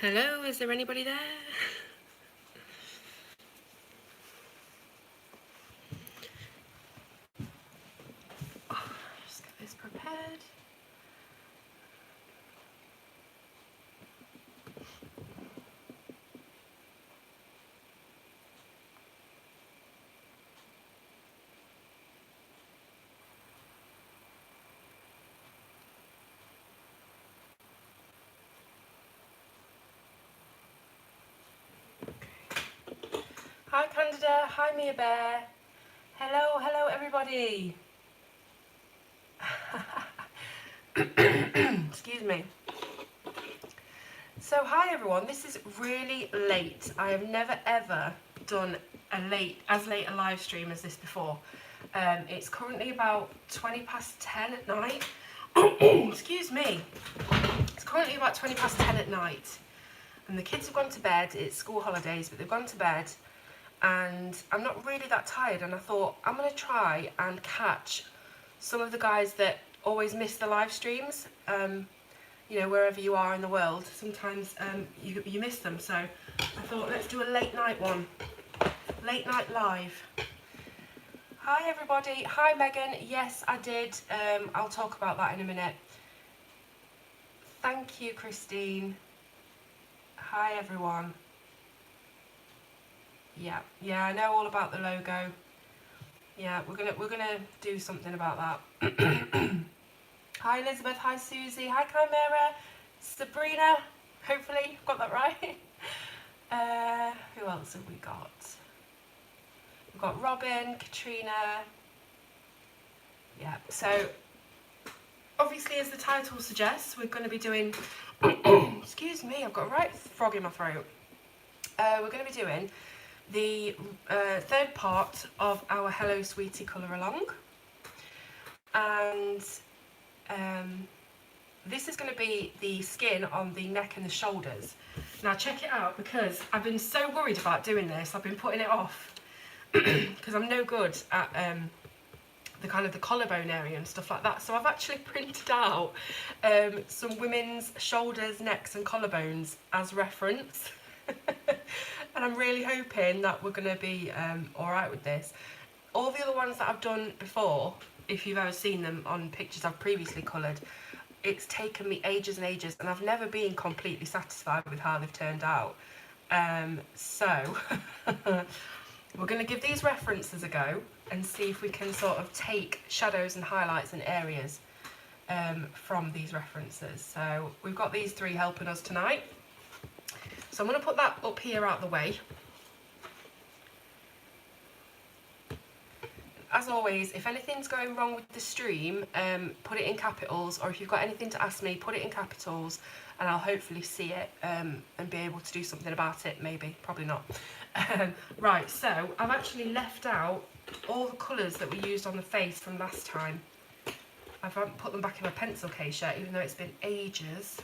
Hello, is there anybody there? Just get this prepared. Hi Candida, hi Mia Bear. Hello everybody. Excuse me. So hi everyone, this is really late. I have never ever done as late a live stream as this before. It's currently about 20 past 10 at night. Excuse me. It's currently about 20 past 10 at night. And the kids have gone to bed. It's school holidays, but they've gone to bed. And I'm not really that tired, and I thought I'm going to try and catch some of the guys that always miss the live streams. You know, wherever you are in the world, sometimes you miss them. So I thought, let's do a late night one. Late night live. Hi everybody. Hi Megan. Yes, I did. I'll talk about that in a minute. Thank you, Christine. Hi everyone. Yeah, I know all about the logo. Yeah, we're gonna do something about that. Hi Elizabeth, hi Susie, hi Chimera, Sabrina, hopefully got that right. Who else have we got? We've got Robin, Katrina. Yeah, so obviously as the title suggests, we're going to be doing, excuse me, I've got a right frog in my throat. We're going to be doing the third part of our Hello Sweetie colour along, and this is going to be the skin on the neck and the shoulders. Now check it out, because I've been so worried about doing this, I've been putting it off because I'm no good at the kind of the collarbone area and stuff like that. So I've actually printed out some women's shoulders, necks and collarbones as reference. And I'm really hoping that we're going to be alright with this. All the other ones that I've done before, if you've ever seen them on pictures I've previously coloured, it's taken me ages and ages, and I've never been completely satisfied with how they've turned out. So we're going to give these references a go and see if we can sort of take shadows and highlights and areas from these references. So we've got these three helping us tonight. So I'm going to put that up here out the way. As always, if anything's going wrong with the stream, put it in capitals, or if you've got anything to ask me, put it in capitals, and I'll hopefully see it and be able to do something about it, maybe, probably not. Right, so I've actually left out all the colours that we used on the face from last time. I haven't put them back in my pencil case yet, even though it's been ages.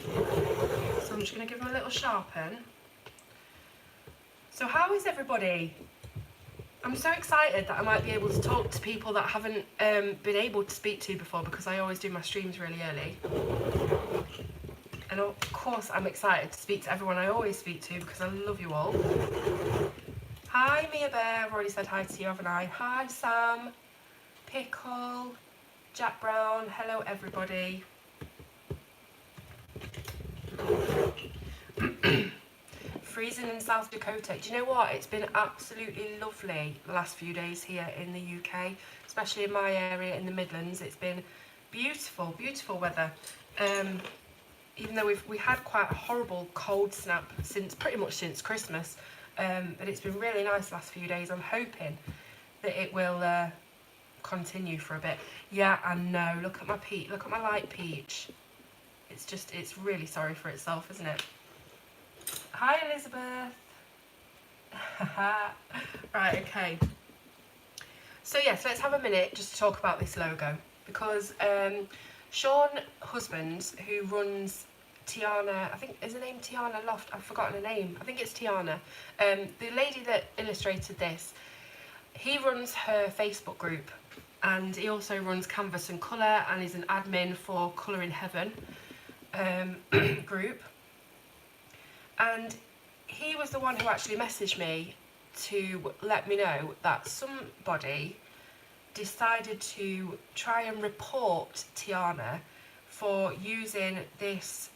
So I'm just going to give them a little sharpen. So how is everybody? I'm so excited that I might be able to talk to people that I haven't been able to speak to before, because I always do my streams really early. And of course I'm excited to speak to everyone I always speak to, because I love you all. Hi Mia Bear, I've already said hi to you, haven't I? Hi Sam, Pickle, Jack Brown, hello everybody. Freezing in South Dakota. Do you know what? It's been absolutely lovely the last few days here in the UK, especially in my area in the Midlands. It's been beautiful, beautiful weather. Even though we had quite a horrible cold snap pretty much since Christmas, but it's been really nice the last few days. I'm hoping that it will continue for a bit. Yeah, I know. Look at my peach. Look at my light peach. It's really sorry for itself, isn't it? Hi Elizabeth. Right, okay. So yes, let's have a minute just to talk about this logo, because Sean Husbands, who runs Tiana, I think, is her name Tiana Loft? I've forgotten her name. I think it's Tiana. The lady that illustrated this, he runs her Facebook group, and he also runs Canvas and Colour, and is an admin for Colour in Heaven. group, and he was the one who actually messaged me to let me know that somebody decided to try and report Tiana for using this,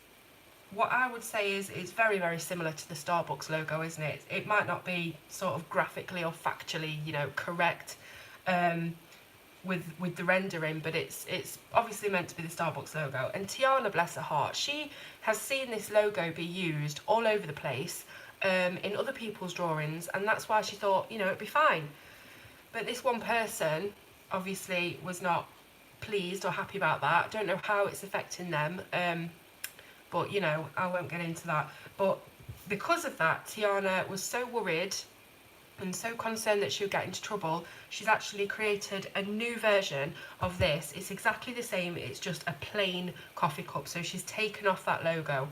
what I would say is very, very similar to the Starbucks logo, isn't it? It might not be sort of graphically or factually, you know, correct with the rendering, but it's obviously meant to be the Starbucks logo. And Tiana, bless her heart, she has seen this logo be used all over the place in other people's drawings, and that's why she thought, you know, it'd be fine. But this one person obviously was not pleased or happy about that. I don't know how it's affecting them, but you know, I won't get into that. But because of that, Tiana was so worried and so concerned that she would get into trouble, she's actually created a new version of this. It's exactly the same, it's just a plain coffee cup. So she's taken off that logo.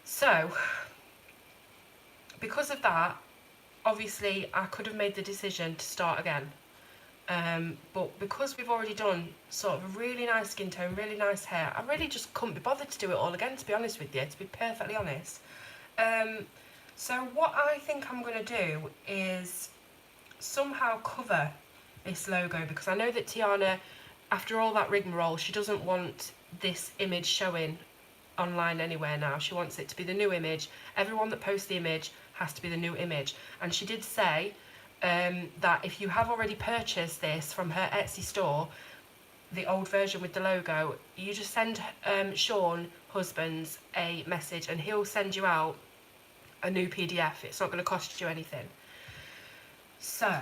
So because of that, obviously I could have made the decision to start again. But because we've already done sort of a really nice skin tone, really nice hair, I really just couldn't be bothered to do it all again, to be honest with you, to be perfectly honest. So what I think I'm going to do is somehow cover this logo, because I know that Tiana, after all that rigmarole, she doesn't want this image showing online anywhere now. She wants it to be the new image. Everyone that posts the image has to be the new image. And she did say that if you have already purchased this from her Etsy store, the old version with the logo, you just send Sean Husbands a message and he'll send you out a new PDF. It's not going to cost you anything. So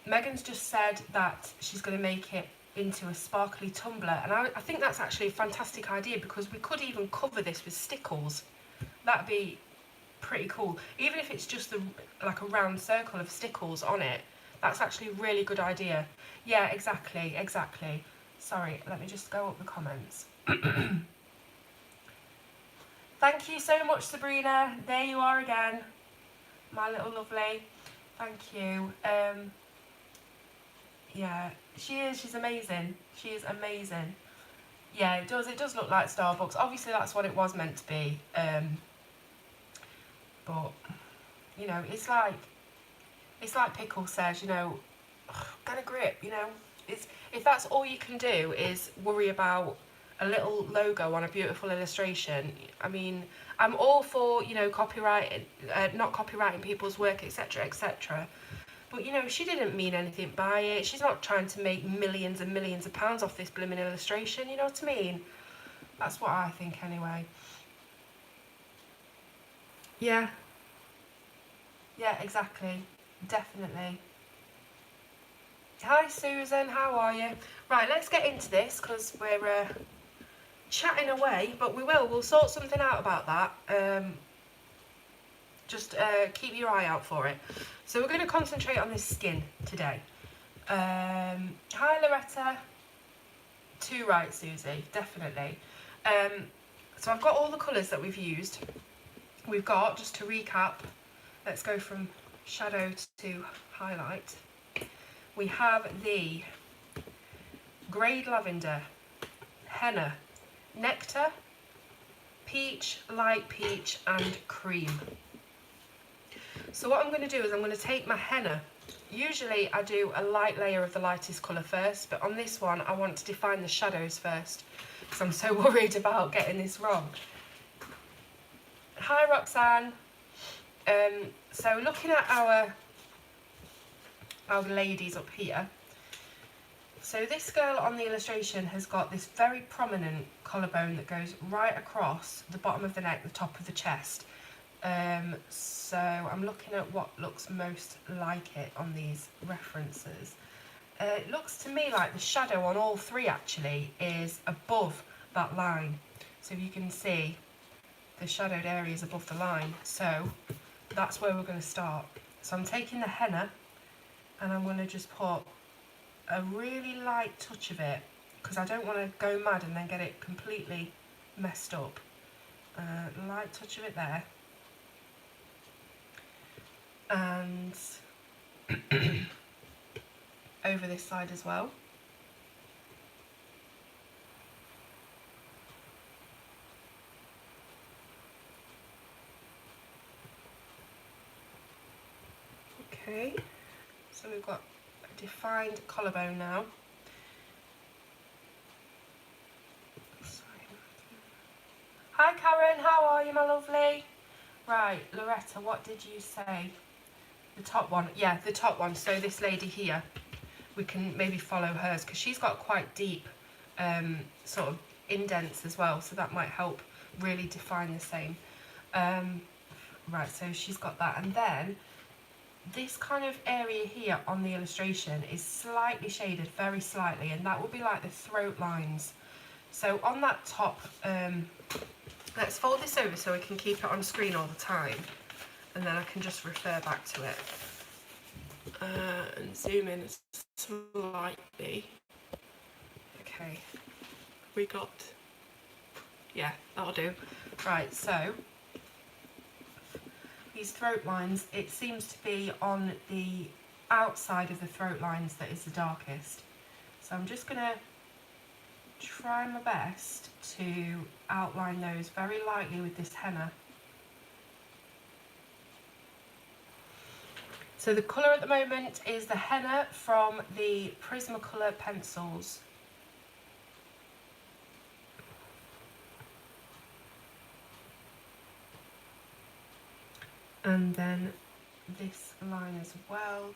Megan's just said that she's going to make it into a sparkly tumbler, and I think that's actually a fantastic idea, because we could even cover this with stickles. That'd be pretty cool, even if it's just like a round circle of stickles on it. That's actually a really good idea. Yeah, exactly. Sorry, let me just go up the comments. Thank you so much, Sabrina. There you are again, my little lovely. Thank you. Yeah, she's amazing. She is amazing. Yeah, it does look like Starbucks. Obviously that's what it was meant to be. But you know, it's like Pickle says, you know, get a grip, you know. If that's all you can do is worry about a little logo on a beautiful illustration, I mean, I'm all for, you know, copyright, not copyrighting people's work, etc, etc. But you know, she didn't mean anything by it. She's not trying to make millions and millions of pounds off this blooming illustration, you know what I mean? That's what I think anyway. Yeah, exactly, definitely. Hi Susan, how are you? Right, let's get into this, because we're chatting away, but we'll sort something out about that. Just keep your eye out for it. So we're going to concentrate on this skin today. Hi Loretta. Too right, Susie, definitely. So I've got all the colours that we've used. We've got, just to recap, let's go from shadow to highlight. We have the Grade Lavender, Henna, Nectar, Peach, Light Peach and Cream. So what I'm going to do is I'm going to take my henna. Usually I do a light layer of the lightest colour first, but on this one I want to define the shadows first, because I'm so worried about getting this wrong. Hi Roxanne. So looking at our ladies up here, so this girl on the illustration has got this very prominent collarbone that goes right across the bottom of the neck, the top of the chest. So I'm looking at what looks most like it on these references. It looks to me like the shadow on all three actually is above that line. So you can see the shadowed areas above the line. So that's where we're going to start. So I'm taking the henna and I'm going to just put a really light touch of it, because I don't want to go mad and then get it completely messed up. Light touch of it there. And over this side as well. Okay, so we've got a defined collarbone now. Hi Karen, how are you, my lovely? Right, Loretta, what did you say? The top one, yeah, the top one. So this lady here, we can maybe follow hers because she's got quite deep sort of indents as well, so that might help really define the same. Right, so she's got that, and then this kind of area here on the illustration is slightly shaded, very slightly, and that will be like the throat lines. So on that top, let's fold this over so we can keep it on screen all the time, and then I can just refer back to it. And zoom in slightly. Okay, we got, yeah, that'll do. Right, so these throat lines, it seems to be on the outside of the throat lines that is the darkest. So I'm just gonna try my best to outline those very lightly with this henna. So the colour at the moment is the henna from the Prismacolor pencils. And then this line as well.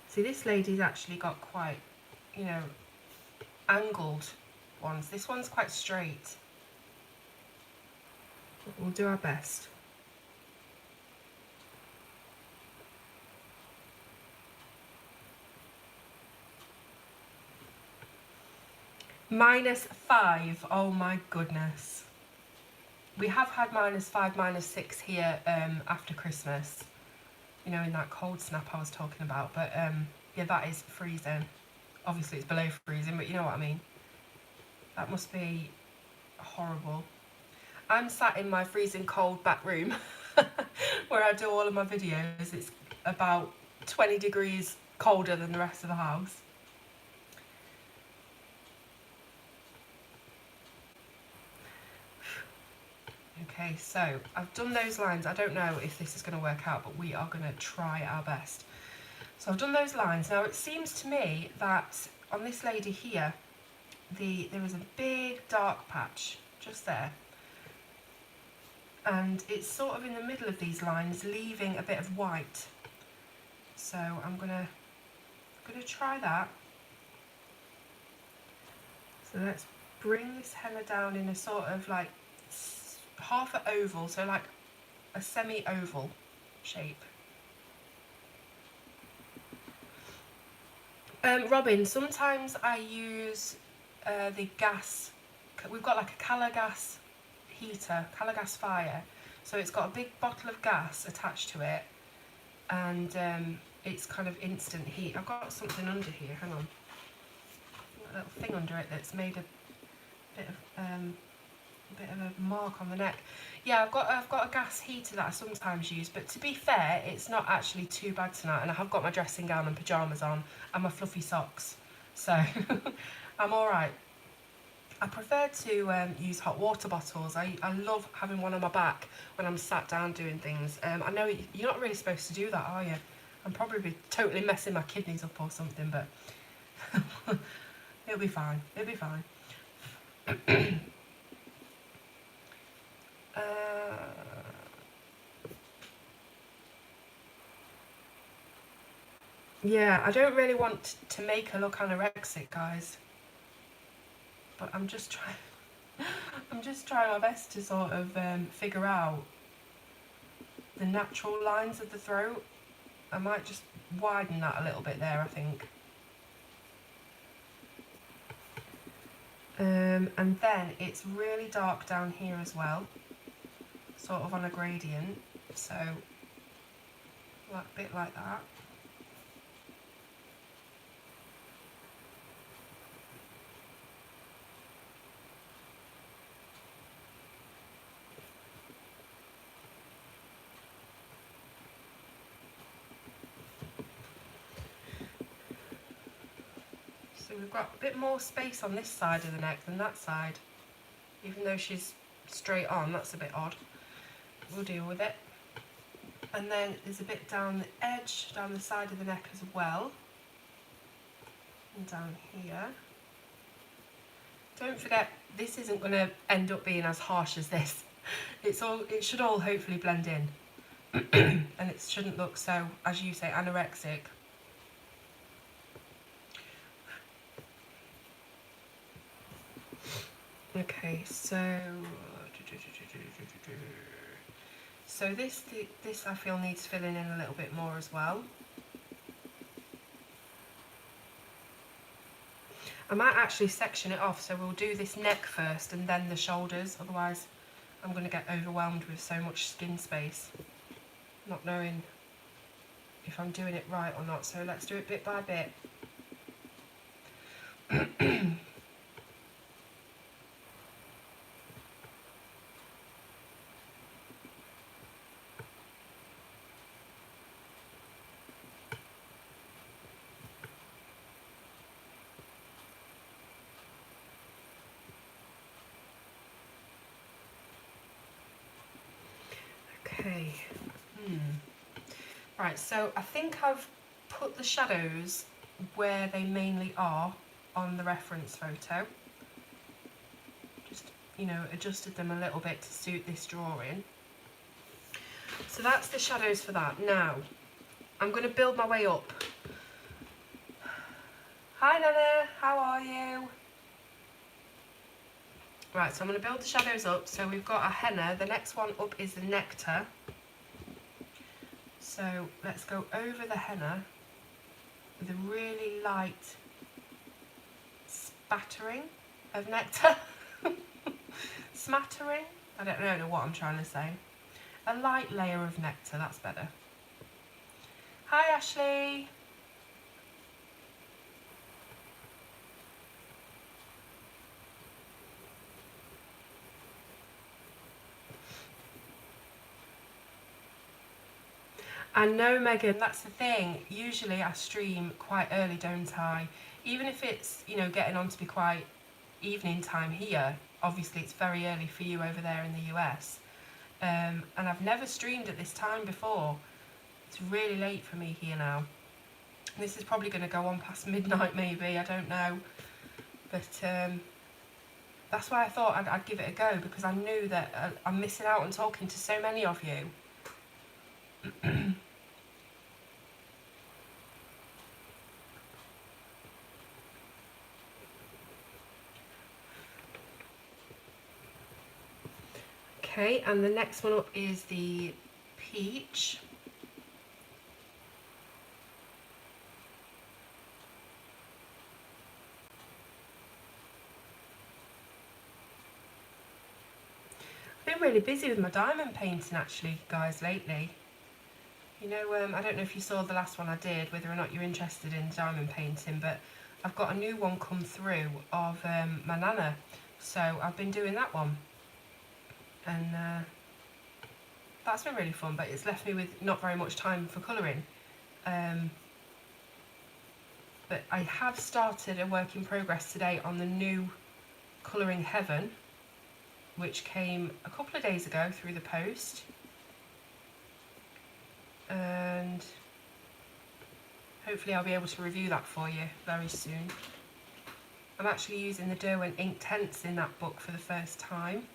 See, this lady's actually got quite, you know, angled ones. This one's quite straight. But we'll do our best. -5, oh my goodness. We have had -5, -6 here after Christmas, you know, in that cold snap I was talking about, but yeah, that is freezing. Obviously it's below freezing, but you know what I mean. That must be horrible. I'm sat in my freezing cold back room where I do all of my videos. It's about 20 degrees colder than the rest of the house. Okay, so I've done those lines. I don't know if this is going to work out, but we are going to try our best. So I've done those lines. Now it seems to me that on this lady here, there is a big dark patch just there. And it's sort of in the middle of these lines, leaving a bit of white. So I'm gonna try that. So let's bring this henna down in a sort of like half an oval, so like a semi-oval shape. Robin, sometimes I use the gas. We've got like a Cala gas heater, Cala gas fire. So it's got a big bottle of gas attached to it, and it's kind of instant heat. I've got something under here, hang on. A little thing under it that's made a bit of a mark on the neck. Yeah, I've got a gas heater that I sometimes use, but to be fair, it's not actually too bad tonight, and I have got my dressing gown and pyjamas on and my fluffy socks, so I'm alright. I prefer to use hot water bottles. I love having one on my back when I'm sat down doing things. I know you're not really supposed to do that, are you? I'm probably totally messing my kidneys up or something, but it'll be fine, it'll be fine. Yeah, I don't really want to make her look anorexic, guys. But I'm just trying my best to sort of figure out the natural lines of the throat. I might just widen that a little bit there, I think. And then it's really dark down here as well, sort of on a gradient, so a bit like that. So we've got a bit more space on this side of the neck than that side, even though she's straight on. That's a bit odd. We'll deal with it. And then there's a bit down the edge, down the side of the neck as well. And down here. Don't forget, this isn't going to end up being as harsh as this. It should all hopefully blend in. And it shouldn't look so, as you say, anorexic. Okay, so this I feel needs filling in a little bit more as well. I might actually section it off, so we'll do this neck first and then the shoulders, otherwise I'm going to get overwhelmed with so much skin space, not knowing if I'm doing it right or not, so let's do it bit by bit. Okay, right, so I think I've put the shadows where they mainly are on the reference photo. Just, you know, adjusted them a little bit to suit this drawing. So that's the shadows for that. Now, I'm going to build my way up. Hi Nana, how are you? Right, so I'm going to build the shadows up. So we've got a henna. The next one up is the nectar. So let's go over the henna with a really light spattering of nectar. Smattering? I don't know what I'm trying to say. A light layer of nectar, that's better. Hi Ashley. I know, Megan, that's the thing. Usually I stream quite early, don't I? Even if it's, you know, getting on to be quite evening time here, obviously it's very early for you over there in the US. And I've never streamed at this time before. It's really late for me here now. This is probably going to go on past midnight maybe, I don't know. But that's why I thought I'd give it a go, because I knew that I'm missing out on talking to so many of you. Okay, and the next one up is the peach. I've been really busy with my diamond painting actually, guys, lately. You know, I don't know if you saw the last one I did, whether or not you're interested in diamond painting, but I've got a new one come through of my nana, so I've been doing that one. And that's been really fun, but it's left me with not very much time for colouring. But I have started a work in progress today on the new Colouring Heaven, which came a couple of days ago through the post. And hopefully I'll be able to review that for you very soon. I'm actually using the Derwent ink tints in that book for the first time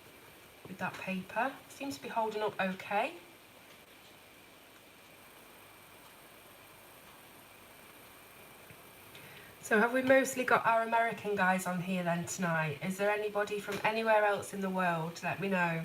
with that paper. Seems to be holding up okay. So have we mostly got our American guys on here then tonight? Is there anybody from anywhere else in the world? Let me know.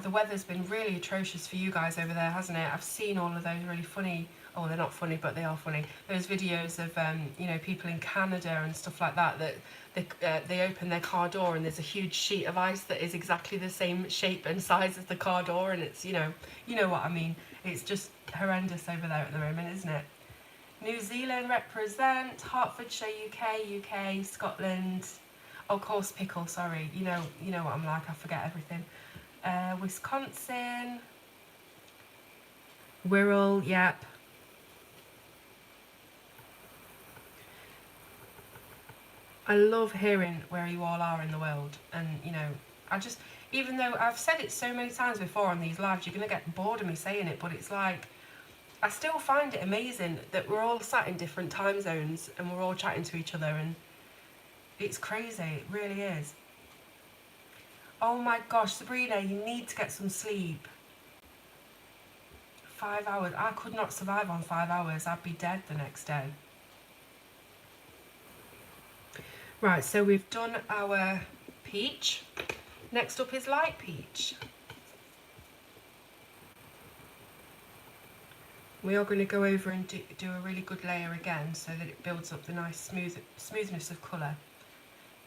The weather's been really atrocious for you guys over there, hasn't it? I've seen all of those really funny, oh, they're not funny, but they are funny, those videos of, you know, people in Canada and stuff like that, that they open their car door and there's a huge sheet of ice that is exactly the same shape and size as the car door, and it's, you know what I mean. It's just horrendous over there at the moment, isn't it? New Zealand represent, Hertfordshire, UK, Scotland, oh, of course, pickle, sorry, you know what I'm like, I forget everything. Wisconsin, Wirral, yep. I love hearing where you all are in the world, and you know, I just, even though I've said it so many times before on these lives, you're going to get bored of me saying it, but it's like, I still find it amazing that we're all sat in different time zones and we're all chatting to each other, and it's crazy, it really is. Oh my gosh, Sabrina, you need to get some sleep. 5 hours, I could not survive on 5 hours, I'd be dead the next day. Right, so we've done our peach. Next up is light peach. We are going to go over and do a really good layer again so that it builds up the nice smoothness of colour.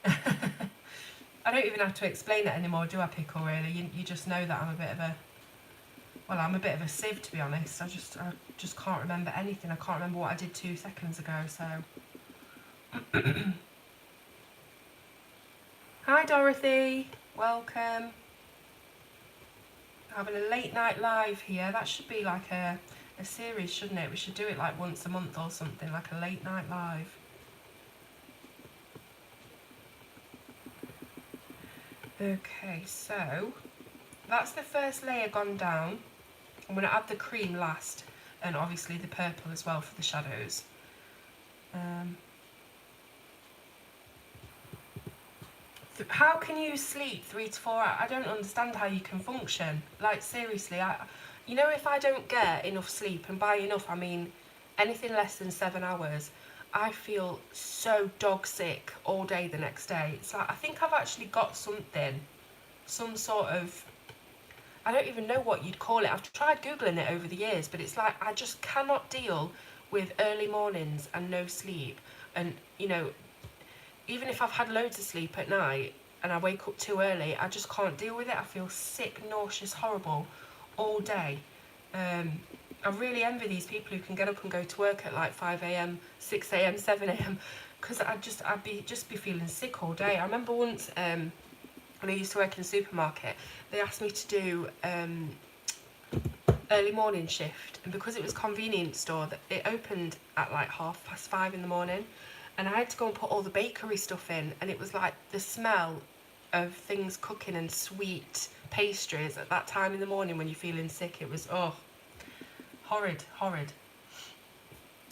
I don't even have to explain it anymore, do I, Pickle, really? You just know that I'm a bit of a... Well, I'm a bit of a sieve, to be honest. I just can't remember anything. I can't remember what I did 2 seconds ago, so... Hi, Dorothy. Welcome. Having a late night live here. That should be like a series, shouldn't it? We should do it like once a month or something, like a late night live. Okay, so that's the first layer gone down. I'm going to add the cream last, and obviously the purple as well for the shadows. How can you sleep 3 to 4 hours? I don't understand how you can function. Like, seriously, you know, if I don't get enough sleep, and by enough I mean anything less than 7 hours, I feel so dog sick all day the next day. It's like, I think I've actually got something, some sort of, I don't even know what you'd call it. I've tried Googling it over the years, but it's like I just cannot deal with early mornings and no sleep. And, you know, even if I've had loads of sleep at night and I wake up too early, I just can't deal with it. I feel sick, nauseous, horrible all day. I really envy these people who can get up and go to work at like 5 a.m, 6 a.m, 7 a.m, because I'd just be feeling sick all day. I remember once when I used to work in a supermarket, they asked me to do early morning shift, and because it was a convenience store, that it opened at like 5:30 in the morning, and I had to go and put all the bakery stuff in, and it was like the smell of things cooking and sweet pastries at that time in the morning when you're feeling sick. It was, oh, horrid, horrid.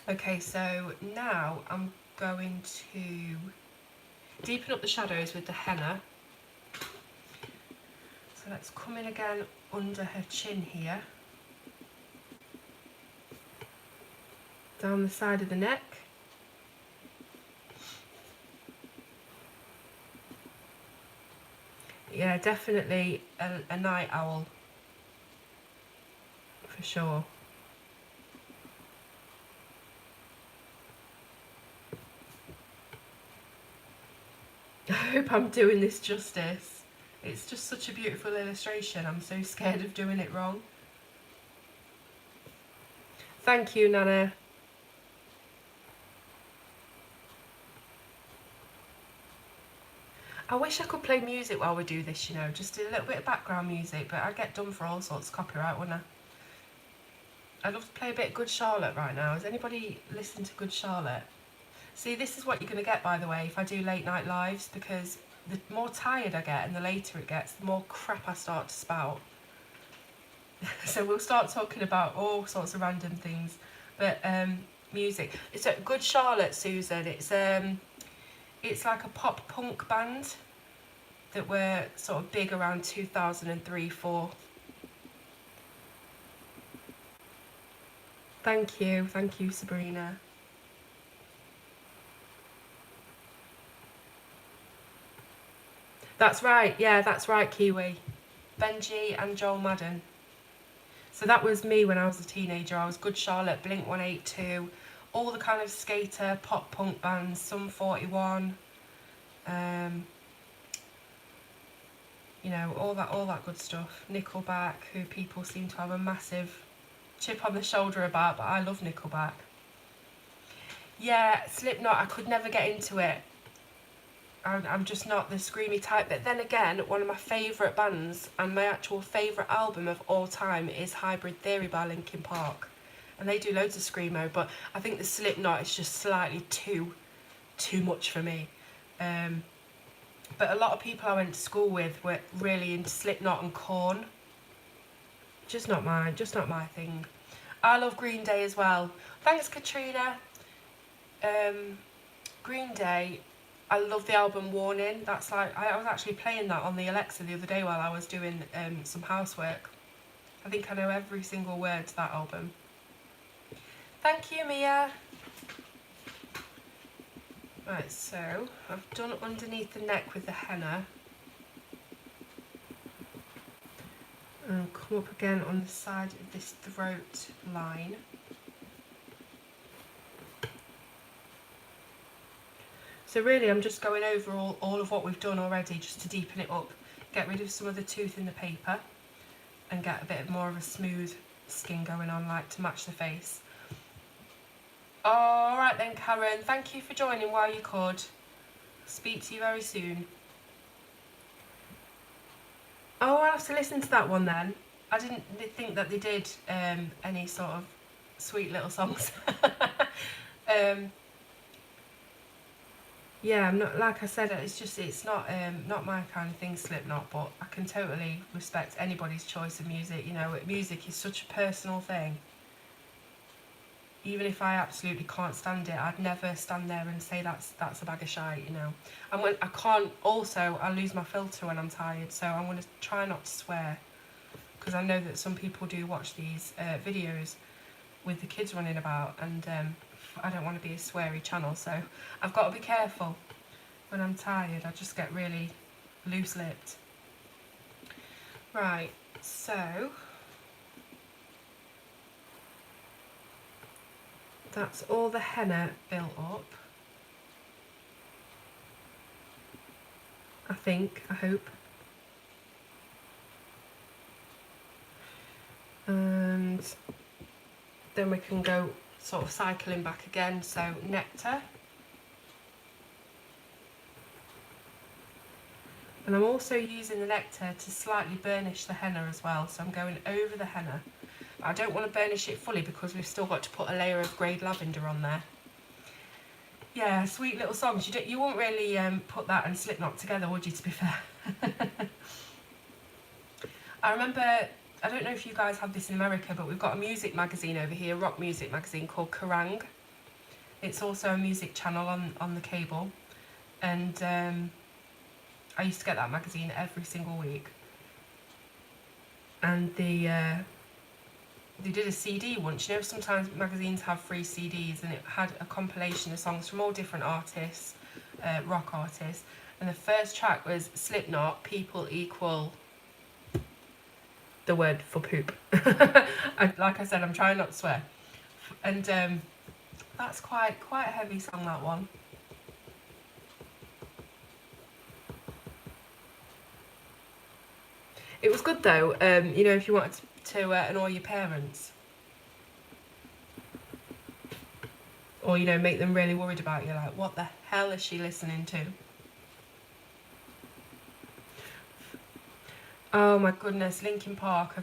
Okay, so now I'm going to deepen up the shadows with the henna. So let's come in again under her chin here, down the side of the neck. Yeah, definitely a night owl, for sure. I hope I'm doing this justice. It's just such a beautiful illustration. I'm so scared of doing it wrong. Thank you, Nana. I wish I could play music while we do this, you know, just a little bit of background music, but I'd get done for all sorts of copyright, wouldn't I? I'd love to play a bit of Good Charlotte right now. Has anybody listened to Good Charlotte? See, this is what you're going to get, by the way, if I do late night lives, because the more tired I get and the later it gets, the more crap I start to spout. So we'll start talking about all sorts of random things. But music. It's a Good Charlotte, Susan. It's like a pop punk band that were sort of big around 2003-4. Thank you, Sabrina. That's right, yeah, that's right, Kiwi. Benji and Joel Madden. So that was me when I was a teenager. I was Good Charlotte, Blink 182, all the kind of skater, pop punk bands, Sum 41, you know, all that good stuff. Nickelback, who people seem to have a massive chip on the shoulder about, but I love Nickelback. Yeah, Slipknot, I could never get into it. I'm just not the screamy type. But then again, one of my favourite bands and my actual favourite album of all time is Hybrid Theory by Linkin Park. And they do loads of screamo, but I think the Slipknot is just slightly too much for me. But a lot of people I went to school with were really into Slipknot and Korn. Just not my thing. I love Green Day as well. Thanks, Katrina. Green Day, I love the album Warning. That's like, I was actually playing that on the Alexa the other day while I was doing some housework. I think I know every single word to that album. Thank you, Mia. Right, so I've done underneath the neck with the henna. And come up again on the side of this throat line. So really I'm just going over all of what we've done already just to deepen it up, get rid of some of the tooth in the paper and get a bit more of a smooth skin going on, like to match the face. Alright then, Karen, thank you for joining while you could. Speak to you very soon. Oh, I'll have to listen to that one then. I didn't think that they did any sort of sweet little songs. Yeah, I'm not, like I said, it's not my kind of thing, Slipknot, but I can totally respect anybody's choice of music. You know, music is such a personal thing. Even if I absolutely can't stand it, I'd never stand there and say that's a bag of shite, you know. And when I can't, also, I lose my filter when I'm tired, so I'm going to try not to swear. Because I know that some people do watch these videos with the kids running about, and I don't want to be a sweary channel, so I've got to be careful. When I'm tired, I just get really loose-lipped. Right, so that's all the henna built up. I think, I hope. And then we can go sort of cycling back again, so nectar. And I'm also using the nectar to slightly burnish the henna as well, so I'm going over the henna. But I don't want to burnish it fully because we've still got to put a layer of greyed lavender on there. Yeah, sweet little songs. You wouldn't really put that and Slipknot together, would you, to be fair? I remember, I don't know if you guys have this in America, but we've got a music magazine over here, rock music magazine called Kerrang. It's also a music channel on the cable. And I used to get that magazine every single week. And they did a CD once. You know, sometimes magazines have free CDs, and it had a compilation of songs from all different artists, rock artists. And the first track was Slipknot, People Equal the word for poop. Like I said, I'm trying not to swear. And that's quite a heavy song, that one. It was good though, you know, if you wanted to annoy your parents. Or, you know, make them really worried about you, like, what the hell is she listening to? Oh my goodness, Linkin Park,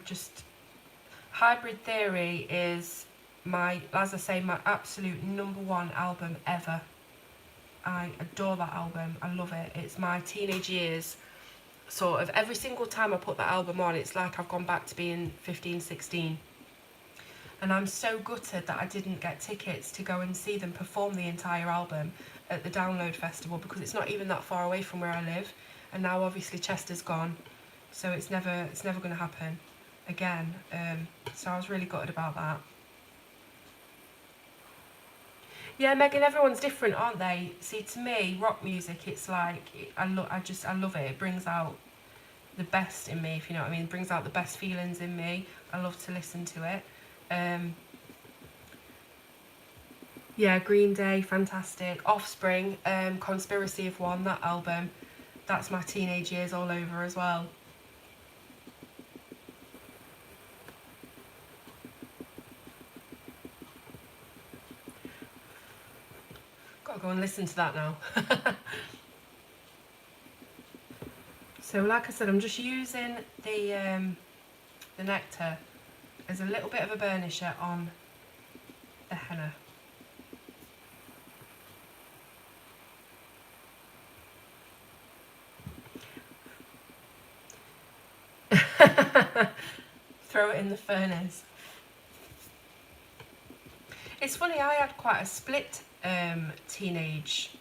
Hybrid Theory is as I say, my absolute #1 album ever. I adore that album, I love it. It's my teenage years. Sort of every single time I put that album on, it's like I've gone back to being 15, 16. And I'm so gutted that I didn't get tickets to go and see them perform the entire album at the Download Festival, because it's not even that far away from where I live. And now obviously Chester's gone, so it's never going to happen again. So I was really gutted about that. Yeah, Megan, everyone's different, aren't they? See, to me, rock music, it's like, I love it. It brings out the best in me, if you know what I mean. It brings out the best feelings in me. I love to listen to it. Yeah, Green Day, fantastic. Offspring, Conspiracy of One, that album. That's my teenage years all over as well. Gotta go and listen to that now. So like I said, I'm just using the nectar as a little bit of a burnisher on the henna. Throw it in the furnace. It's funny, I had quite a split teenage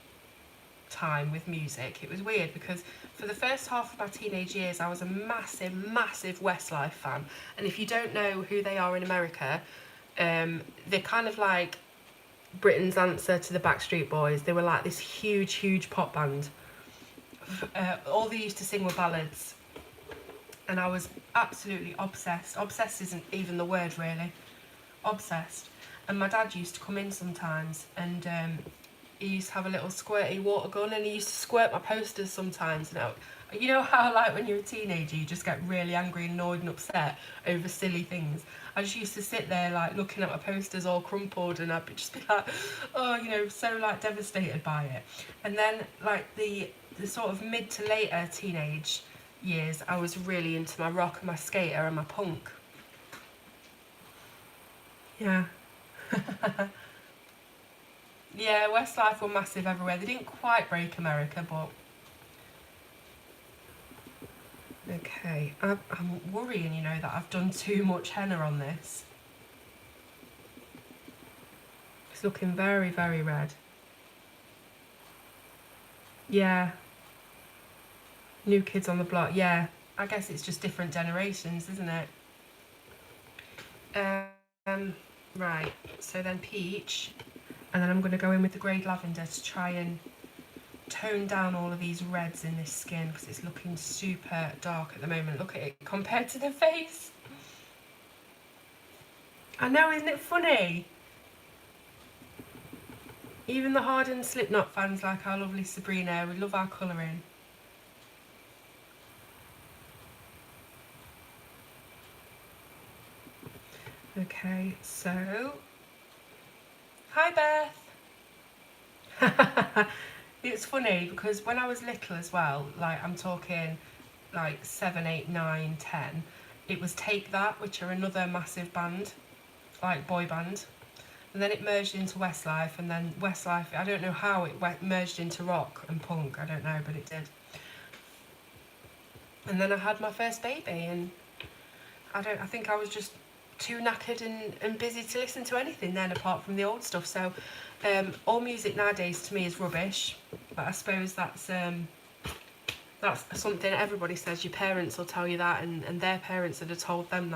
time with music. It was weird because for the first half of my teenage years I was a massive Westlife fan, and if you don't know who they are in America, they're kind of like Britain's answer to the Backstreet Boys. They were like this huge pop band. All they used to sing were ballads, and I was absolutely obsessed. Obsessed isn't even the word, really. Obsessed. And my dad used to come in sometimes, and he used to have a little squirty water gun, and he used to squirt my posters sometimes. You know how, like, when you're a teenager you just get really angry and annoyed and upset over silly things. I just used to sit there like looking at my posters all crumpled, and I'd just be like, oh, you know, so like devastated by it. And then like the sort of mid to later teenage years, I was really into my rock and my skater and my punk. Yeah. Yeah, Westlife were massive everywhere. They didn't quite break America, but... Okay, I'm worrying, you know, that I've done too much henna on this. It's looking very red. Yeah. New Kids on the Block, yeah. I guess it's just different generations, isn't it? Right, so then peach, and then I'm going to go in with the grey lavender to try and tone down all of these reds in this skin, because it's looking super dark at the moment. Look at it compared to the face. I know, isn't it funny? Even the hardened Slipknot fans like our lovely Sabrina, we love our colouring. Okay, so... Hi, Beth! It's funny because when I was little as well, like I'm talking like 7, 8, 9, 10, it was Take That, which are another massive band, like boy band. And then it merged into Westlife, and then Westlife, I don't know how it merged into rock and punk, I don't know, but it did. And then I had my first baby, and I think I was just too knackered and busy to listen to anything then apart from the old stuff. So all music nowadays to me is rubbish, but I suppose that's something everybody says. Your parents will tell you that, and their parents would have told them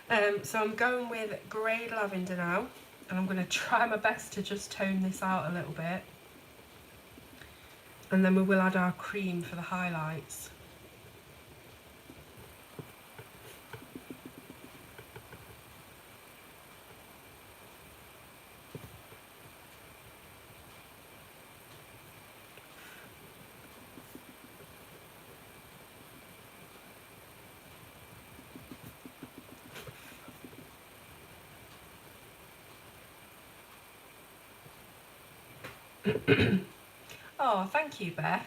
that. So I'm going with grey lavender now, and I'm going to try my best to just tone this out a little bit, and then we will add our cream for the highlights. Oh, thank you, Beth.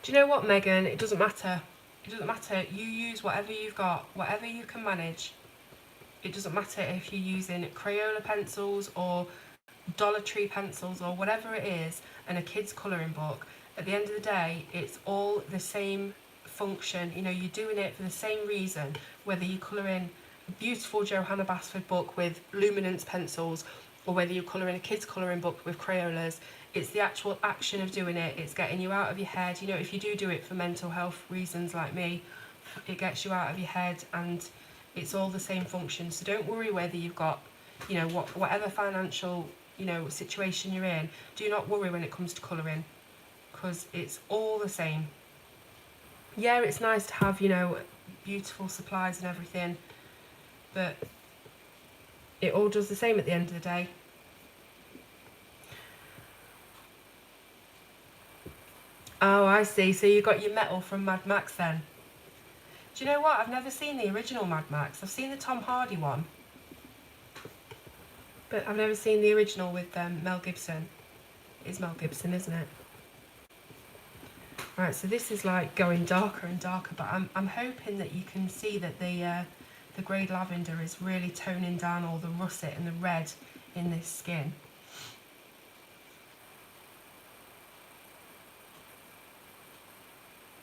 Do you know what, Megan? It doesn't matter. It doesn't matter. You use whatever you've got, whatever you can manage. It doesn't matter if you're using Crayola pencils or Dollar Tree pencils or whatever it is, and a kid's colouring book. At the end of the day, it's all the same function. You know, you're doing it for the same reason, whether you colour in a beautiful Johanna Basford book with luminance pencils, or whether you colour in a kid's colouring book with Crayolas. It's the actual action of doing it. It's getting you out of your head. You know, if you do it for mental health reasons like me, it gets you out of your head, and it's all the same function. So don't worry whether you've got, you know, whatever financial, you know, situation you're in. Do not worry when it comes to colouring, because it's all the same. Yeah, it's nice to have, you know, beautiful supplies and everything, but it all does the same at the end of the day. Oh, I see. So you got your metal from Mad Max then. Do you know what? I've never seen the original Mad Max. I've seen the Tom Hardy one, but I've never seen the original with Mel Gibson. It's Mel Gibson, isn't it? Right, so this is like going darker and darker, but I'm hoping that you can see that the grey lavender is really toning down all the russet and the red in this skin.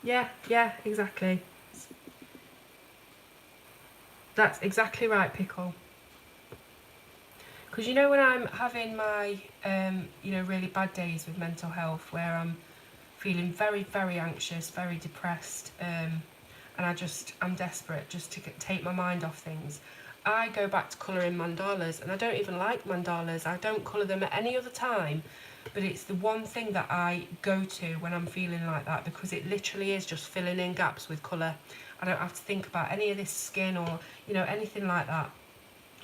Yeah, exactly. That's exactly right, Pickle. Because you know, when I'm having my, you know, really bad days with mental health, where I'm feeling very, very anxious, very depressed, and I'm desperate just to take my mind off things, I go back to colouring mandalas, and I don't even like mandalas. I don't colour them at any other time, but it's the one thing that I go to when I'm feeling like that, because it literally is just filling in gaps with colour. I don't have to think about any of this skin or, you know, anything like that.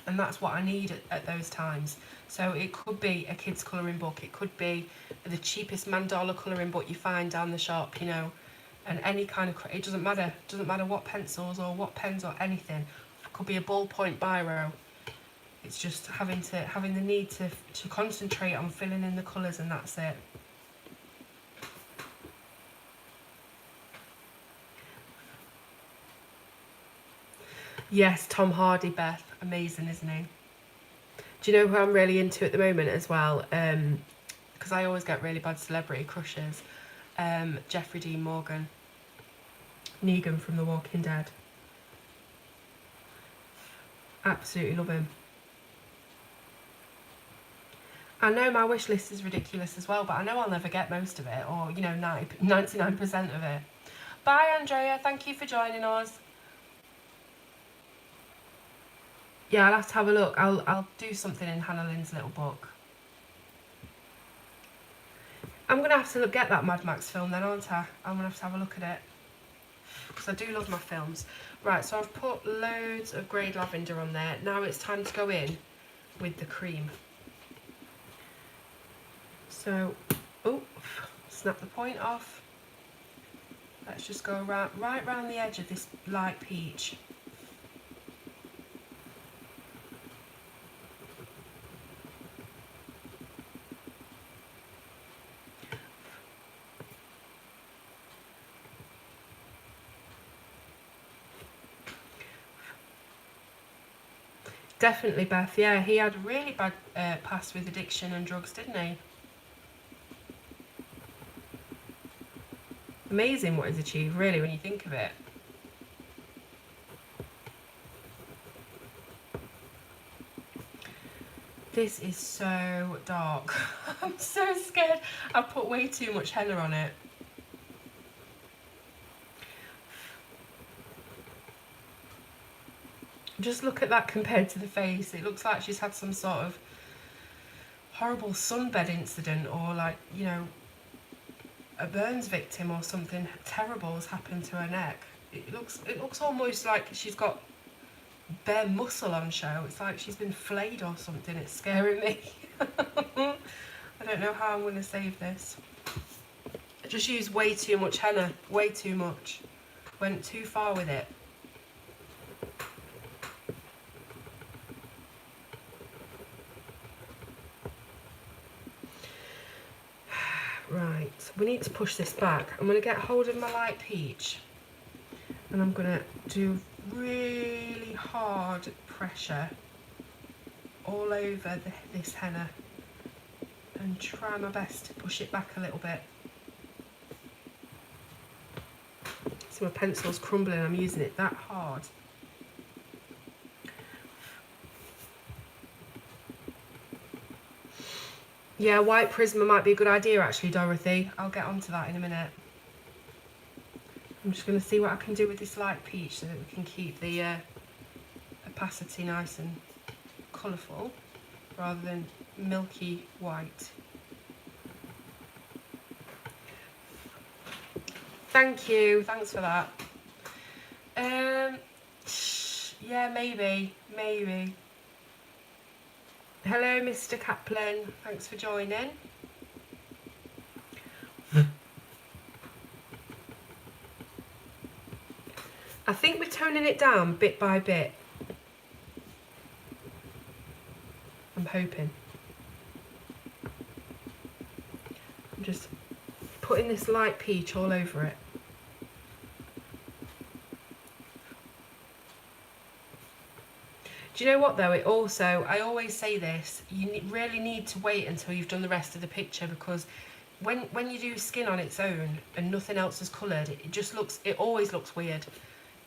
And that's what I need at those times. So it could be a kid's colouring book, it could be the cheapest mandala colouring book you find down the shop, you know, and any kind of, it doesn't matter what pencils or what pens or anything. It could be a ballpoint biro. It's just having the need to concentrate on filling in the colours, and that's it. Yes, Tom Hardy, Beth. Amazing, isn't he? Do you know who I'm really into at the moment as well? Because I always get really bad celebrity crushes. Jeffrey Dean Morgan. Negan from The Walking Dead. Absolutely love him. I know my wish list is ridiculous as well, but I know I'll never get most of it, or, you know, 99% of it. Bye, Andrea. Thank you for joining us. Yeah, I'll have to have a look. I'll do something in Hannah Lynn's little book. I'm going to have to get that Mad Max film then, aren't I? I'm going to have a look at it, because I do love my films. Right, so I've put loads of grey lavender on there. Now it's time to go in with the cream. So, oh, snap the point off. Let's just go right round the edge of this light peach. Definitely, Beth. Yeah, he had a really bad past with addiction and drugs, didn't he? Amazing what he's achieved, really, when you think of it. This is so dark. I'm so scared. I've put way too much henna on it. Just look at that compared to the face. It looks like she's had some sort of horrible sunbed incident, or, like, you know, a burns victim or something terrible has happened to her neck. It looks almost like she's got bare muscle on show. It's like she's been flayed or something. It's scaring me. I don't know how I'm going to save this. I just used way too much henna. Way too much. Went too far with it. Right, we need to push this back. I'm going to get hold of my light peach, and I'm going to do really hard pressure all over this henna, and try my best to push it back a little bit. So my pencil's crumbling, I'm using it that hard. Yeah, white Prisma might be a good idea actually, Dorothy. I'll get onto that in a minute. I'm just going to see what I can do with this light peach so that we can keep the opacity nice and colourful rather than milky white. Thank you, thanks for that. Yeah, maybe. Hello, Mr. Kaplan. Thanks for joining. I think we're toning it down bit by bit. I'm hoping. I'm just putting this light peach all over it. Do you know what though, it also, I always say this, you really need to wait until you've done the rest of the picture, because when you do skin on its own and nothing else is coloured, it always looks weird.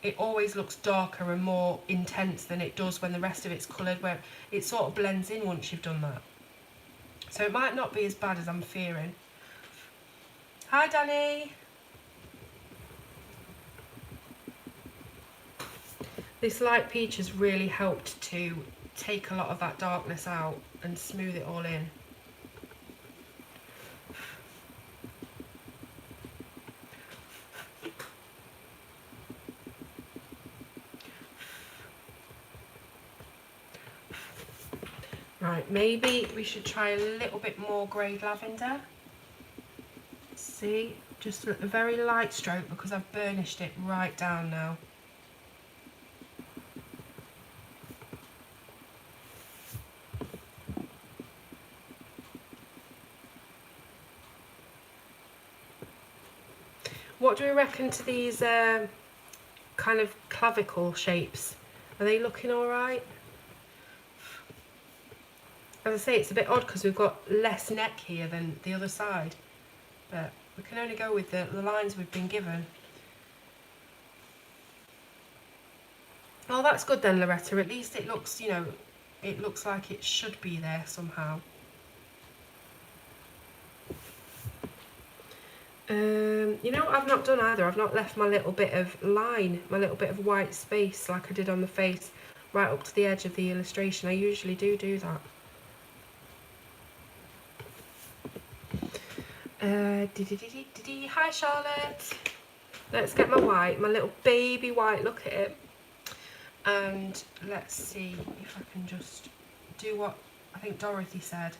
It always looks darker and more intense than it does when the rest of it's coloured, where it sort of blends in once you've done that. So it might not be as bad as I'm fearing. Hi Danny! This light peach has really helped to take a lot of that darkness out and smooth it all in. Right, maybe we should try a little bit more grey lavender. See, just a very light stroke because I've burnished it right down now. What do we reckon to these kind of clavicle shapes? Are they looking all right? As I say, it's a bit odd because we've got less neck here than the other side, but we can only go with the lines we've been given. Oh, that's good then, Loretta. At least it looks, you know, it looks like it should be there somehow. You know what I've not done either? I've not left my little bit of line, my little bit of white space like I did on the face, right up to the edge of the illustration. I usually do that. Hi Charlotte. Let's get my white, my little baby white, look at it. And let's see if I can just do what I think Dorothy said.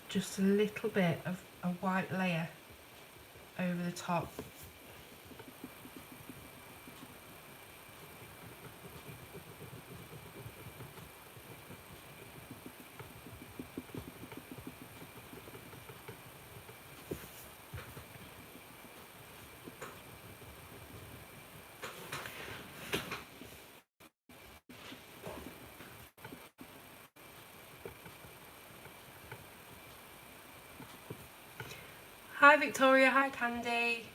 Just a little bit of a white layer over the top. Hi Victoria, hi Candy.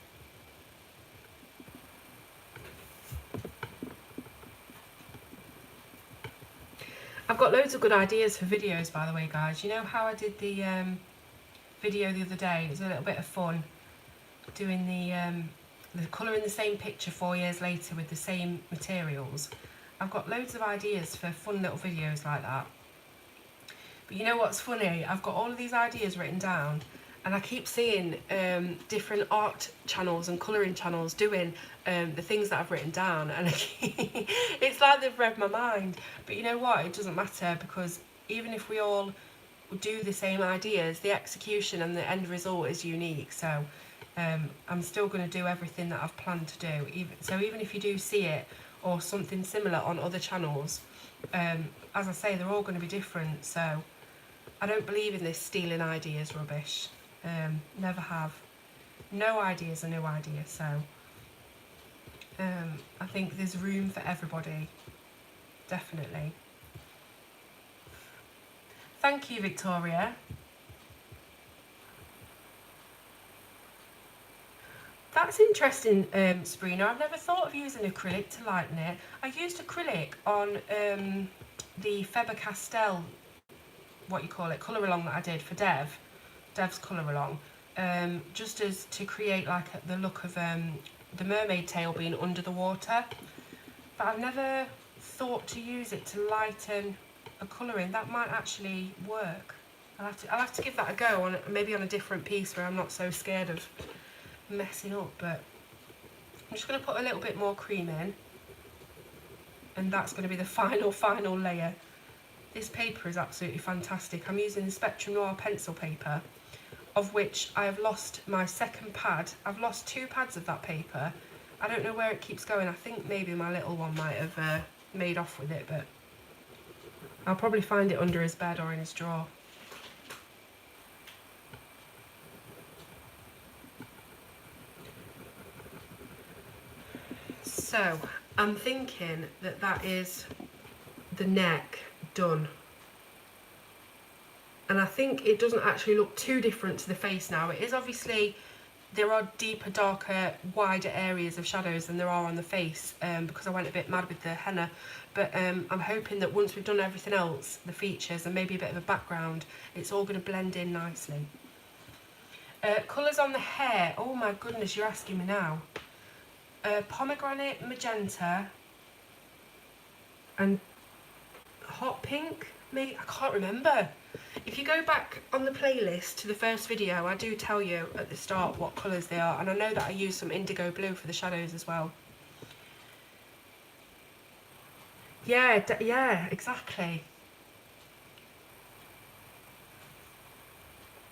I've got loads of good ideas for videos, by the way, guys. You know how I did the video the other day? It was a little bit of fun doing the colour in the same picture 4 years later with the same materials. I've got loads of ideas for fun little videos like that. But you know what's funny? I've got all of these ideas written down, and I keep seeing different art channels and colouring channels doing the things that I've written down, and it's like they've read my mind. But you know what? It doesn't matter, because even if we all do the same ideas, the execution and the end result is unique. So I'm still going to do everything that I've planned to do. Even if you do see it or something similar on other channels, as I say, they're all going to be different. So I don't believe in this stealing ideas rubbish. Never have. No ideas are no ideas. So I think there's room for everybody. Definitely. Thank you, Victoria. That's interesting, Sabrina. I've never thought of using acrylic to lighten it. I used acrylic on the Faber-Castell, what you call it, colour along that I did for Dev's colour along, just as to create like the look of the mermaid tail being under the water. But I've never thought to use it to lighten a colour in. That might actually work. I'll have to give that a go on maybe on a different piece where I'm not so scared of messing up. But I'm just going to put a little bit more cream in, and that's going to be the final layer. This paper is absolutely fantastic. I'm using the Spectrum Noir pencil paper, of which I have lost my second pad. I've lost 2 pads of that paper. I don't know where it keeps going. I think maybe my little one might have made off with it, but I'll probably find it under his bed or in his drawer. So I'm thinking that is the neck done. And I think it doesn't actually look too different to the face now. It is obviously, there are deeper, darker, wider areas of shadows than there are on the face, because I went a bit mad with the henna. But I'm hoping that once we've done everything else, the features and maybe a bit of a background, it's all going to blend in nicely. Colours on the hair, oh my goodness, you're asking me now. Pomegranate, magenta, and hot pink, maybe, I can't remember. If you go back on the playlist to the first video, I do tell you at the start what colours they are, and I know that I use some indigo blue for the shadows as well. Yeah, yeah, exactly.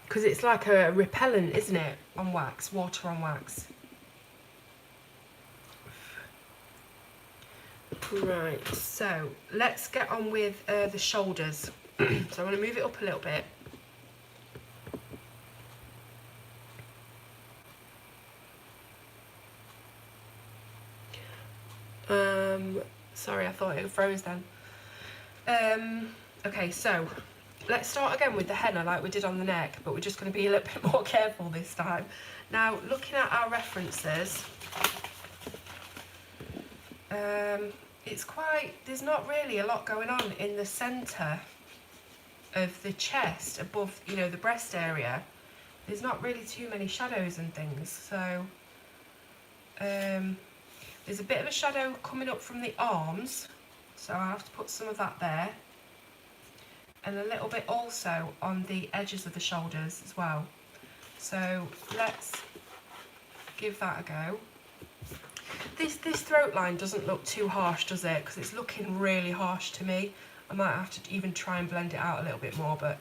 Because it's like a repellent, isn't it, on wax, water on wax. Right, so let's get on with the shoulders. So I'm going to move it up a little bit. Sorry, I thought it froze then. Okay, so let's start again with the henna like we did on the neck, but we're just going to be a little bit more careful this time. Now, looking at our references, it's quite, there's not really a lot going on in the centre of the chest above, you know, the breast area. There's not really too many shadows and things, so there's a bit of a shadow coming up from the arms, so I'll have to put some of that there, and a little bit also on the edges of the shoulders as well. So let's give that a go. This throat line doesn't look too harsh, does it? Because it's looking really harsh to me. I might have to even try and blend it out a little bit more, but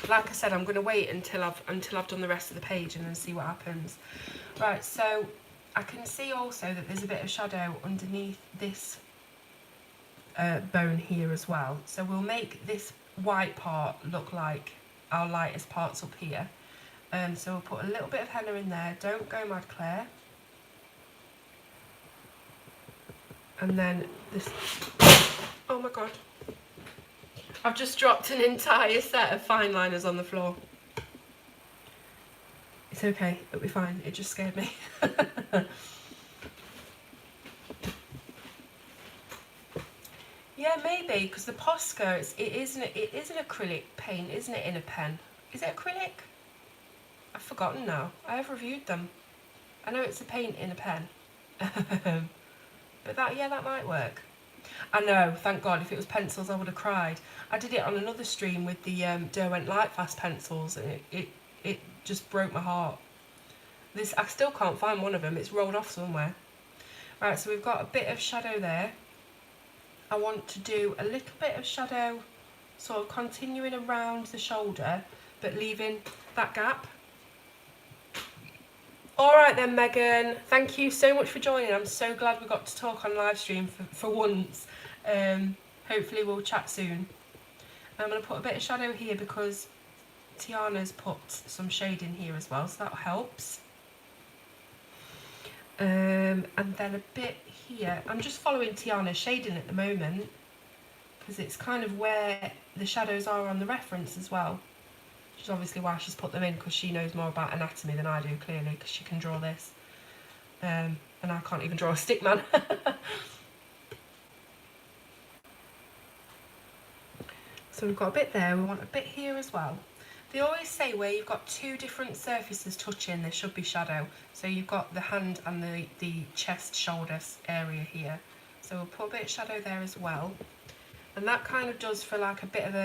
like I said, I'm going to wait until I've done the rest of the page and then see what happens. Right, so I can see also that there's a bit of shadow underneath this bone here as well. So we'll make this white part look like our lightest parts up here. So we'll put a little bit of henna in there. Don't go mad, Claire. And then this, oh my god, I've just dropped an entire set of fine liners on the floor. It's okay, it'll be fine, it just scared me. Yeah, maybe, because the Posca, it is an acrylic paint, isn't it, in a pen? Is it acrylic? I've forgotten now. I have reviewed them. I know it's a paint in a pen. But that, yeah, that might work. I know, thank God, if it was pencils I would have cried. I did it on another stream with the Derwent Lightfast pencils, and it just broke my heart. This, I still can't find one of them, it's rolled off somewhere. Right, so we've got a bit of shadow there. I want to do a little bit of shadow sort of continuing around the shoulder, but leaving that gap. Alright then, Megan, thank you so much for joining. I'm so glad we got to talk on live stream for once. Hopefully we'll chat soon. I'm going to put a bit of shadow here because Tiana's put some shade in here as well, so that helps. And then a bit here. I'm just following Tiana's shading at the moment because it's kind of where the shadows are on the reference as well. Which is obviously why she's put them in, because she knows more about anatomy than I do, clearly, because she can draw this. And I can't even draw a stick man. So we've got a bit there, we want a bit here as well. They always say where you've got two different surfaces touching, there should be shadow. So you've got the hand and the chest, shoulder area here. So we'll put a bit of shadow there as well. And that kind of does for like a bit of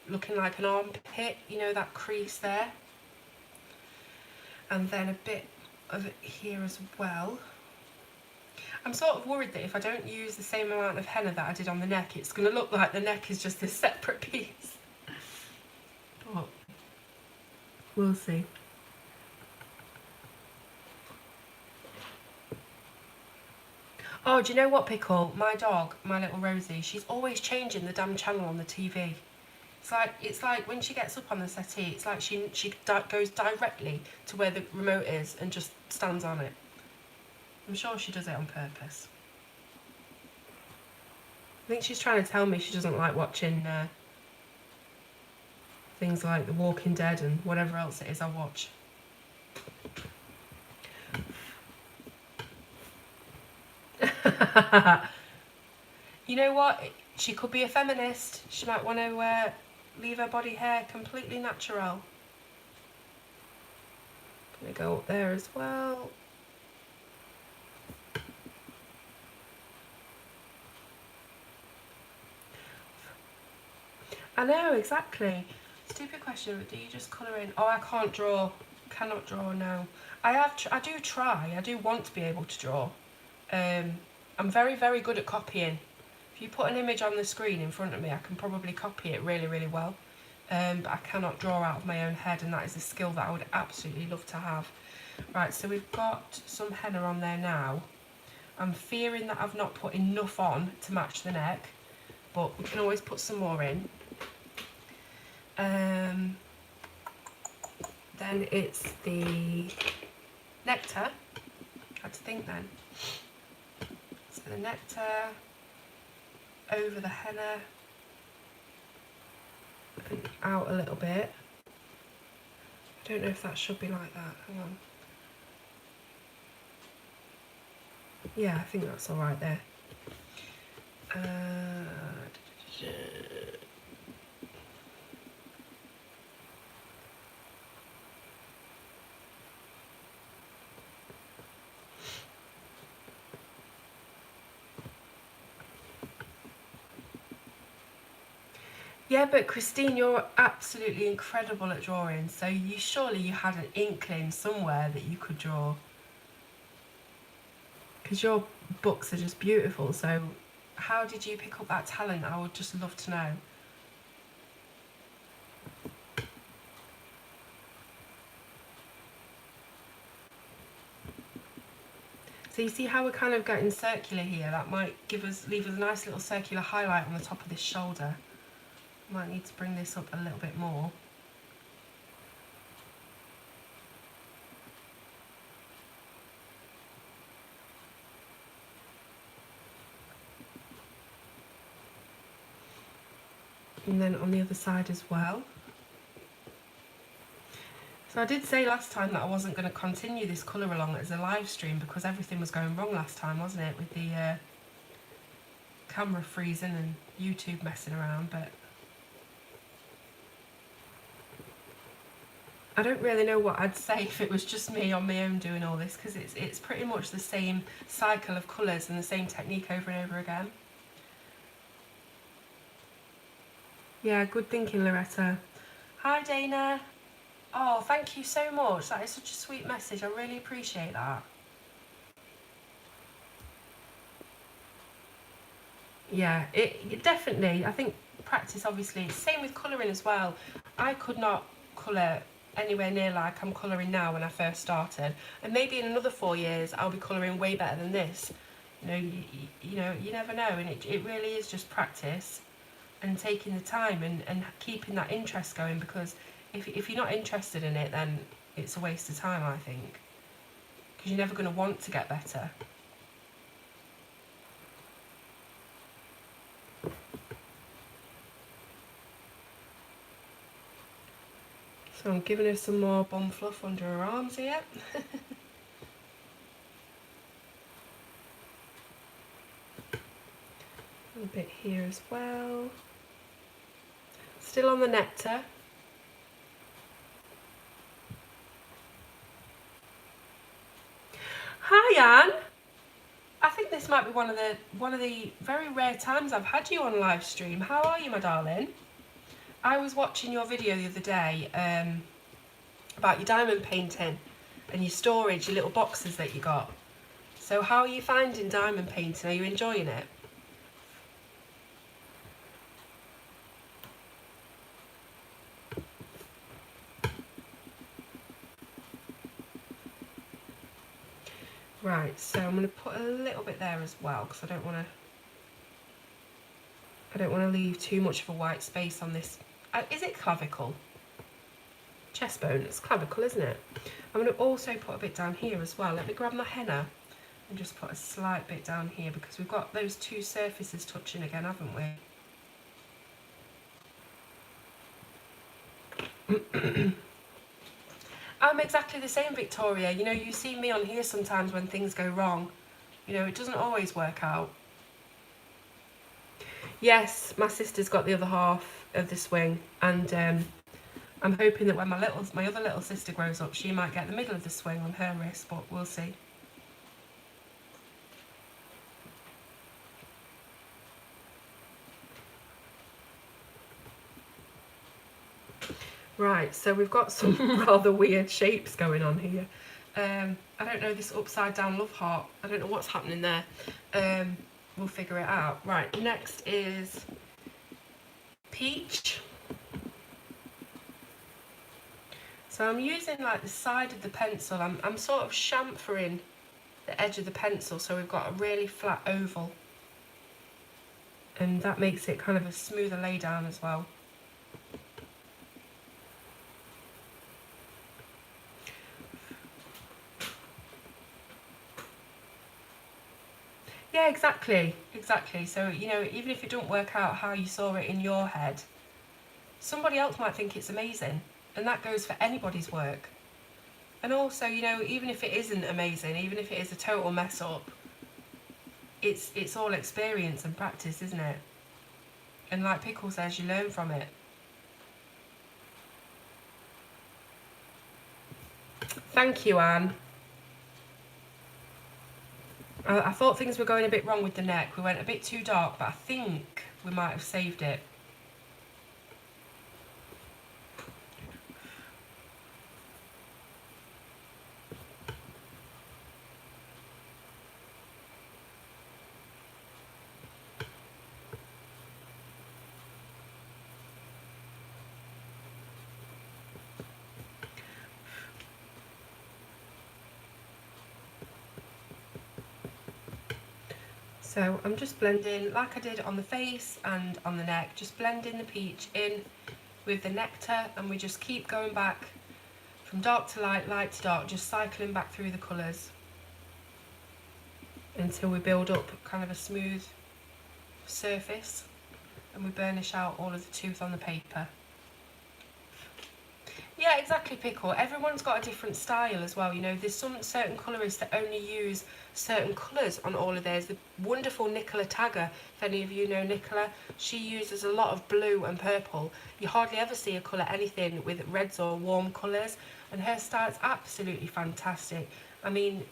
looking like an armpit, you know, that crease there. And then a bit of it here as well. I'm sort of worried that if I don't use the same amount of henna that I did on the neck, it's going to look like the neck is just this separate piece. But we'll see. Oh, do you know what, Pickle? My dog, my little Rosie, she's always changing the damn channel on the TV. It's like when she gets up on the settee, it's like she goes directly to where the remote is and just stands on it. I'm sure she does it on purpose. think she's trying to tell me she doesn't like watching things like The Walking Dead and whatever else it is I watch. You know what? She could be a feminist. She might want to leave her body hair completely natural. Gonna go up there as well. I know, exactly. Stupid question, but do you just colour in? Oh, I can't draw. Cannot draw, no. I do try. I do want to be able to draw. I'm very, very good at copying. If you put an image on the screen in front of me, I can probably copy it really, really well. But I cannot draw out of my own head, and that is a skill that I would absolutely love to have. Right, so we've got some henna on there now. I'm fearing that I've not put enough on to match the neck, but we can always put some more in. Then it's the nectar. Had to think then. So the nectar over the henna and out a little bit. I don't know if that should be like that. Hang on. Yeah, I think that's all right there. Yeah, but Christine, you're absolutely incredible at drawing, so surely you had an inkling somewhere that you could draw. Because your books are just beautiful, so how did you pick up that talent? I would just love to know. So you see how we're kind of getting circular here? That might leave us a nice little circular highlight on the top of this shoulder. Might need to bring this up a little bit more. And then on the other side as well. So I did say last time that I wasn't going to continue this colour along as a live stream because everything was going wrong last time, wasn't it? With the camera freezing and YouTube messing around, but I don't really know what I'd say if it was just me on my own doing all this, because it's pretty much the same cycle of colours and the same technique over and over again. Yeah, good thinking, Loretta. Hi, Dana. Oh, thank you so much. That is such a sweet message. I really appreciate that. Yeah, it definitely, I think practice, obviously. Same with colouring as well. I could not colour anywhere near like I'm colouring now when I first started. And maybe in another 4 years, I'll be colouring way better than this. You know, you never know. And it really is just practice and taking the time and keeping that interest going, because if you're not interested in it, then it's a waste of time, I think, because you're never going to want to get better. So I'm giving her some more bum fluff under her arms here. A bit here as well. Still on the nectar. Hi, Anne. I think this might be one of the very rare times I've had you on live stream. How are you, my darling? I was watching your video the other day about your diamond painting and your storage, your little boxes that you got. So how are you finding diamond painting? Are you enjoying it? Right, so I'm going to put a little bit there as well, because I don't want to leave too much of a white space on this. Is it clavicle? Chest bone. It's clavicle, isn't it? I'm going to also put a bit down here as well. Let me grab my henna And just put a slight bit down here because we've got those two surfaces touching again, haven't we? I'm exactly the same, Victoria. You know, you see me on here sometimes when things go wrong. You know, it doesn't always work out. Yes, my sister's got the other half of the swing, and I'm hoping that when my other little sister grows up, she might get the middle of the swing on her wrist, but we'll see. Right, so we've got some rather weird shapes going on here. I don't know this upside down love heart. I don't know what's happening there. We'll figure it out. Right, next is peach. So I'm using like the side of the pencil. I'm sort of chamfering the edge of the pencil so we've got a really flat oval. And that makes it kind of a smoother lay down as well. Yeah, exactly. So, you know, even if it don't work out how you saw it in your head, somebody else might think it's amazing. And that goes for anybody's work. And also, you know, even if it isn't amazing, even if it is a total mess up, it's all experience and practice, isn't it? And like Pickle says, you learn from it. Thank you, Anne. I thought things were going a bit wrong with the neck. We went a bit too dark, but I think we might have saved it. So I'm just blending, like I did on the face and on the neck, just blending the peach in with the nectar, and we just keep going back from dark to light, light to dark, just cycling back through the colours until we build up kind of a smooth surface, and we burnish out all of the tooth on the paper. Yeah, exactly, Pickle. Everyone's got a different style as well. You know, there's some certain colourists that only use certain colours on all of theirs. The wonderful Nicola Tagger, if any of you know Nicola, she uses a lot of blue and purple. You hardly ever see her colour anything with reds or warm colours, and her style's absolutely fantastic. I mean,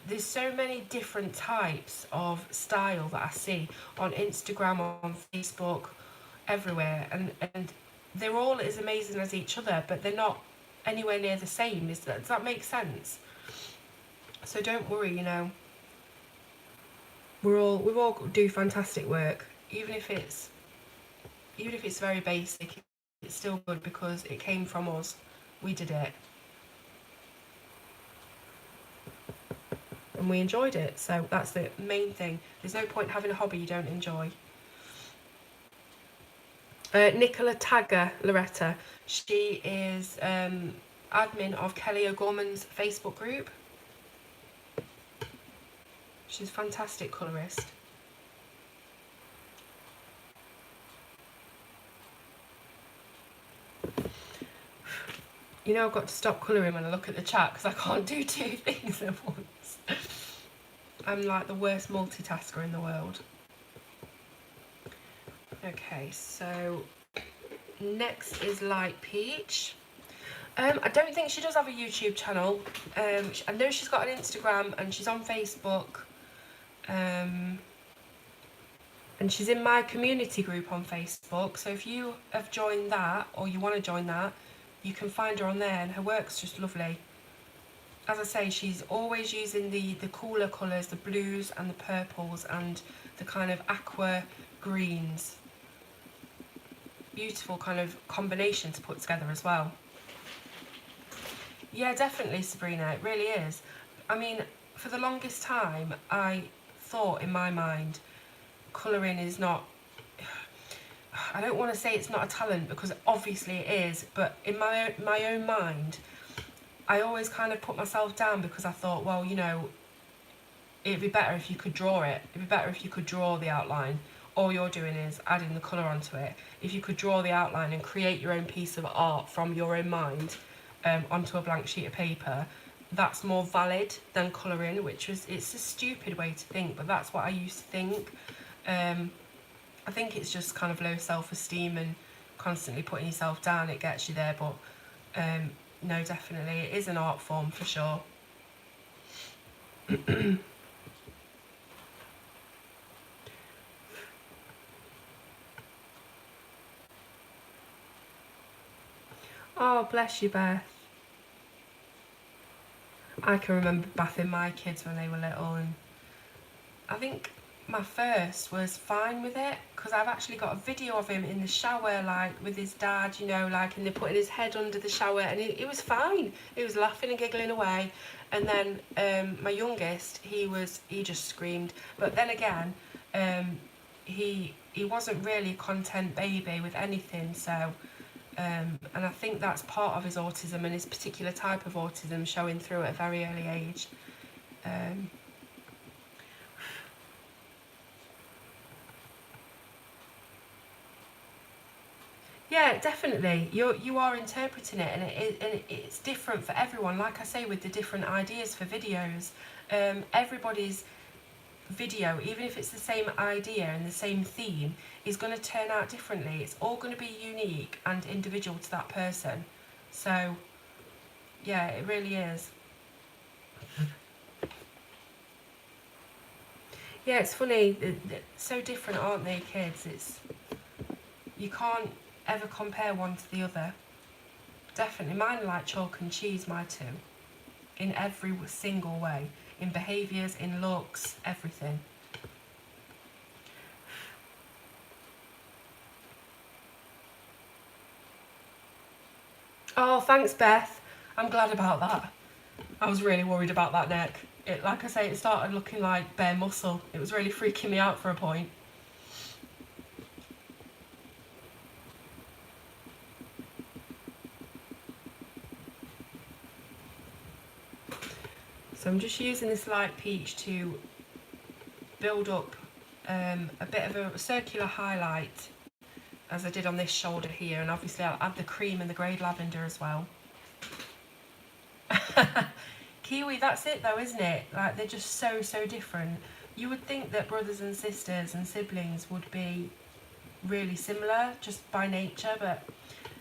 there's so many different types of style that I see on Instagram, on Facebook, everywhere, and they're all as amazing as each other, but they're not anywhere near the same. Does that make sense? So don't worry, you know. We all do fantastic work, even if it's very basic. It's still good because it came from us. We did it, and we enjoyed it. So that's the main thing. There's no point having a hobby you don't enjoy. Nicola Tagger, Loretta, she is admin of Kelly O'Gorman's Facebook group. She's a fantastic colourist. You know, I've got to stop colouring when I look at the chat because I can't do two things at once. I'm like the worst multitasker in the world. Okay, so next is Light Peach. I don't think she does have a YouTube channel. I know she's got an Instagram and she's on Facebook. And she's in my community group on Facebook. So if you have joined that or you want to join that, you can find her on there, and her work's just lovely. As I say, she's always using the cooler colours, the blues and the purples and the kind of aqua greens. Beautiful kind of combination to put together as well. Yeah, definitely, Sabrina, it really is. I mean, for the longest time, I thought in my mind, colouring is not, I don't want to say it's not a talent because obviously it is, but in my own mind, I always kind of put myself down because I thought, well, you know, it'd be better if you could draw it. It'd be better if you could draw the outline. All you're doing is adding the colour onto it. If you could draw the outline and create your own piece of art from your own mind onto a blank sheet of paper, that's more valid than colouring, it's a stupid way to think, but that's what I used to think. I think it's just kind of low self-esteem and constantly putting yourself down, it gets you there, but no, definitely, it is an art form for sure. Oh, bless you, Beth. I can remember bathing my kids when they were little, and I think my first was fine with it, because I've actually got a video of him in the shower, like with his dad, you know, like, and they're putting his head under the shower, and it was fine. He was laughing and giggling away. And then my youngest, he just screamed. But then again, he wasn't really a content baby with anything, so and I think that's part of his autism and his particular type of autism showing through at a very early age. Yeah, definitely. You are interpreting it, and it's different for everyone. Like I say, with the different ideas for videos, everybody's video, even if it's the same idea and the same theme, is going to turn out differently. It's all going to be unique and individual to that person. So, yeah, it really is. Yeah, it's funny. They're so different, aren't they, kids? You can't ever compare one to the other. Definitely, mine are like chalk and cheese, my two, in every single way, in behaviours, in looks, everything. Oh, thanks, Beth. I'm glad about that. I was really worried about that neck. Like I say, it started looking like bare muscle. It was really freaking me out for a point. So I'm just using this light peach to build up a bit of a circular highlight, as I did on this shoulder here, and obviously I'll add the cream and the grey lavender as well. Kiwi, that's it though, isn't it? Like, they're just so different. You would think that brothers and sisters and siblings would be really similar just by nature, but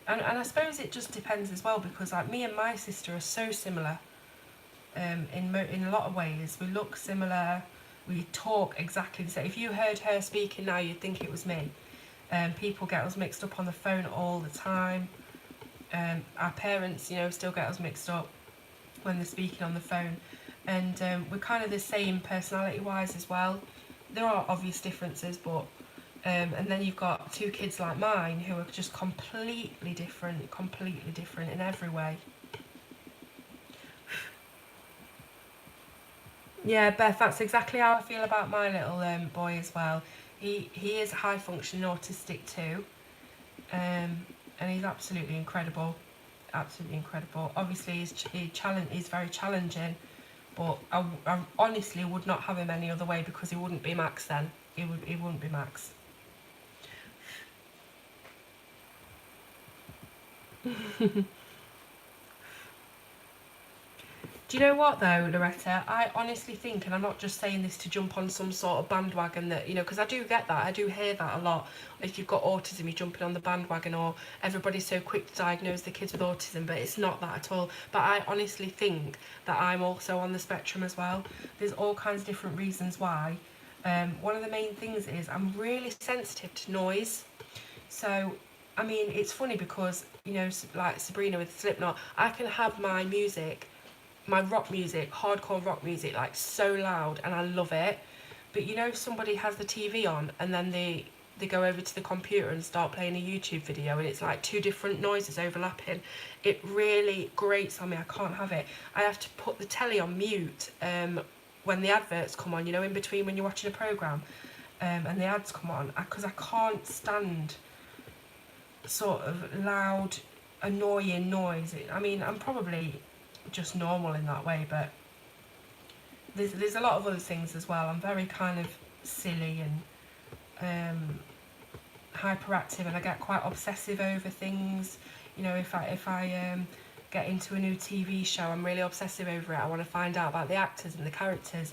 and I suppose it just depends as well, because like me and my sister are so similar in a lot of ways. We look similar, we talk exactly the same. If you heard her speaking now, you'd think it was me. People get us mixed up on the phone all the time. Our parents, you know, still get us mixed up when they're speaking on the phone, and we're kind of the same personality wise as well. There are obvious differences, but and then you've got two kids like mine who are just completely different in every way. Yeah, Beth, that's exactly how I feel about my little boy as well. He is high functioning autistic too, and he's absolutely incredible. Absolutely incredible. Obviously, he's very challenging, but I honestly would not have him any other way, because he wouldn't be Max then. He wouldn't be Max. Do you know what though, Loretta? I honestly think, and I'm not just saying this to jump on some sort of bandwagon that, you know, because I do get that, I do hear that a lot. If you've got autism, you're jumping on the bandwagon, or everybody's so quick to diagnose the kids with autism, but it's not that at all. But I honestly think that I'm also on the spectrum as well. There's all kinds of different reasons why. One of the main things is I'm really sensitive to noise. So, I mean, it's funny because, you know, like Sabrina with Slipknot, I can have my music, my rock music, hardcore rock music, like so loud, and I love it. But you know, if somebody has the TV on and then they go over to the computer and start playing a YouTube video, and it's like two different noises overlapping, it really grates on me. I can't have it. I have to put the telly on mute when the adverts come on, you know, in between when you're watching a programme, and the ads come on, because I can't stand sort of loud, annoying noise. I mean, I'm probably just normal in that way, but there's a lot of other things as well. I'm very kind of silly and hyperactive, and I get quite obsessive over things. You know, if I get into a new TV show, I'm really obsessive over it. I want to find out about the actors and the characters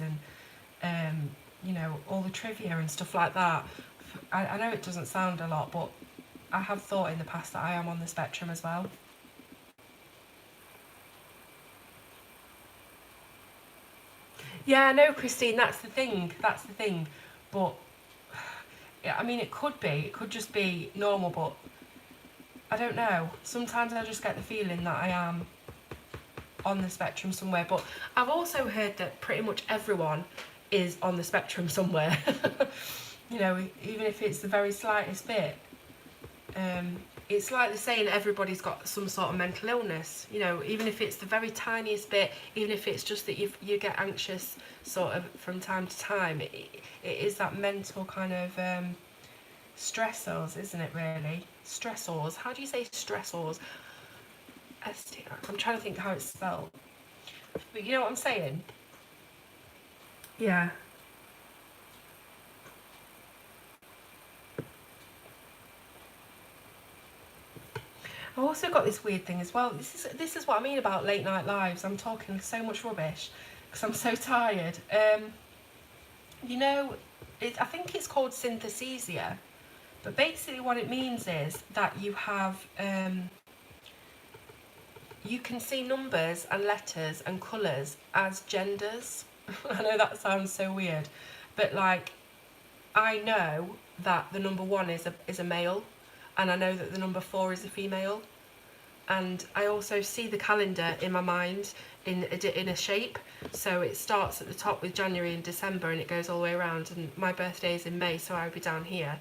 and you know, all the trivia and stuff like that. I know it doesn't sound a lot, but I have thought in the past that I am on the spectrum as well. Yeah, no, Christine, that's the thing. That's the thing. But yeah, I mean, it could be. It could just be normal, but I don't know. Sometimes I just get the feeling that I am on the spectrum somewhere. But I've also heard that pretty much everyone is on the spectrum somewhere. You know, even if it's the very slightest bit. It's like they're saying everybody's got some sort of mental illness, you know, even if it's the very tiniest bit, even if it's just that you get anxious sort of from time to time, it is that mental kind of stressors, isn't it, really? Stressors. How do you say stressors? I'm trying to think how it's spelled. But you know what I'm saying? Yeah. I've also got this weird thing as well. This is what I mean about late night lives. I'm talking so much rubbish because I'm so tired. You know, I think it's called synesthesia, but basically what it means is that you have you can see numbers and letters and colours as genders. I know that sounds so weird, but like I know that the number 1 is a male, and I know that the number 4 is a female, and I also see the calendar in my mind in a shape. So it starts at the top with January and December, and it goes all the way around, and my birthday is in May, so I would be down here,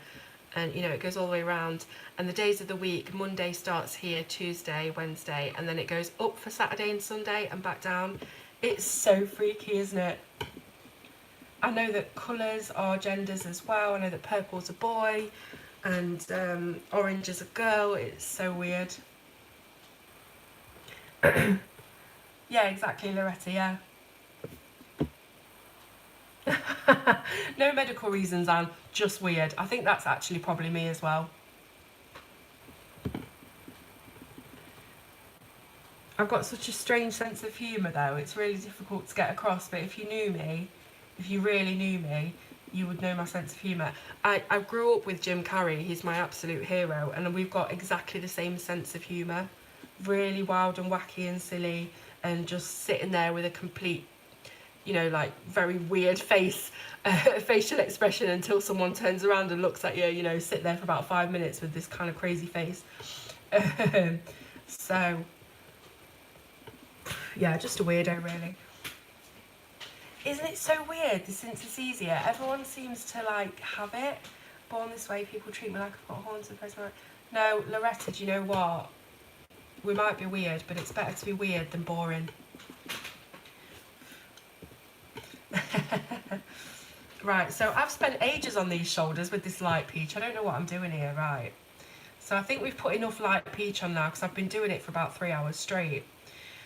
and you know, it goes all the way around, and the days of the week, Monday starts here, Tuesday, Wednesday, and then it goes up for Saturday and Sunday and back down. It's so freaky, isn't it? I know that colours are genders as well. I know that purple's a boy and orange is a girl. It's so weird. Yeah, exactly, Loretta, yeah. No medical reasons, Anne, just weird. I think that's actually probably me as well. I've got such a strange sense of humour though. It's really difficult to get across, but if you knew me, if you really knew me, you would know my sense of humour. I grew up with Jim Carrey. He's my absolute hero, and we've got exactly the same sense of humour. Really wild and wacky and silly, and just sitting there with a complete, you know, like very weird facial expression until someone turns around and looks at you, you know, sit there for about 5 minutes with this kind of crazy face. So, yeah, just a weirdo, really. Isn't it so weird, the synesthesia? Everyone seems to, like, have it. Born this way, people treat me like I've got horns and face. No, Loretta, do you know what? We might be weird, but it's better to be weird than boring. Right, so I've spent ages on these shoulders with this light peach. I don't know what I'm doing here, right? So I think we've put enough light peach on now because I've been doing it for about 3 hours straight.